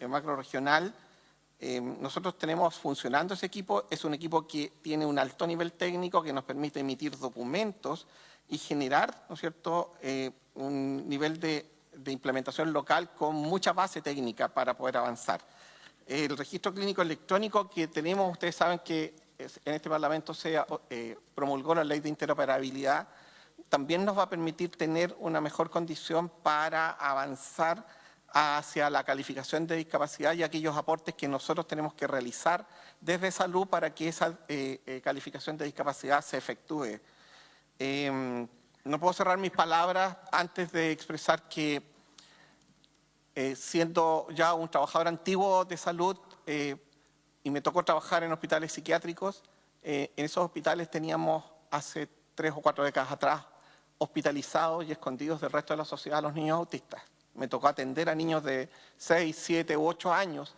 macrorregional, nosotros tenemos funcionando ese equipo, es un equipo que tiene un alto nivel técnico que nos permite emitir documentos y generar, ¿no es cierto?, un nivel de implementación local con mucha base técnica para poder avanzar. El registro clínico electrónico que tenemos, ustedes saben que en este Parlamento se promulgó la ley de interoperabilidad, también nos va a permitir tener una mejor condición para avanzar hacia la calificación de discapacidad y aquellos aportes que nosotros tenemos que realizar desde salud para que esa calificación de discapacidad se efectúe. No puedo cerrar mis palabras antes de expresar que siendo ya un trabajador antiguo de salud y me tocó trabajar en hospitales psiquiátricos, en esos hospitales teníamos hace 3 o 4 décadas atrás hospitalizados y escondidos del resto de la sociedad a los niños autistas. Me tocó atender a niños de 6, 7 u 8 años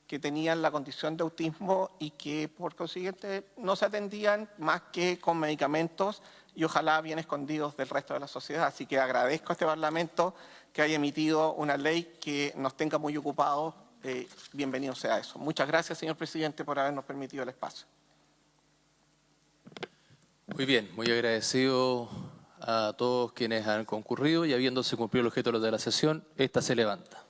que tenían la condición de autismo y que por consiguiente no se atendían más que con medicamentos y ojalá bien escondidos del resto de la sociedad. Así que agradezco a este Parlamento que haya emitido una ley que nos tenga muy ocupados. Bienvenido sea eso. Muchas gracias, señor presidente, por habernos permitido el espacio. Muy bien, muy agradecido a todos quienes han concurrido y habiéndose cumplido el objeto de la sesión, esta se levanta.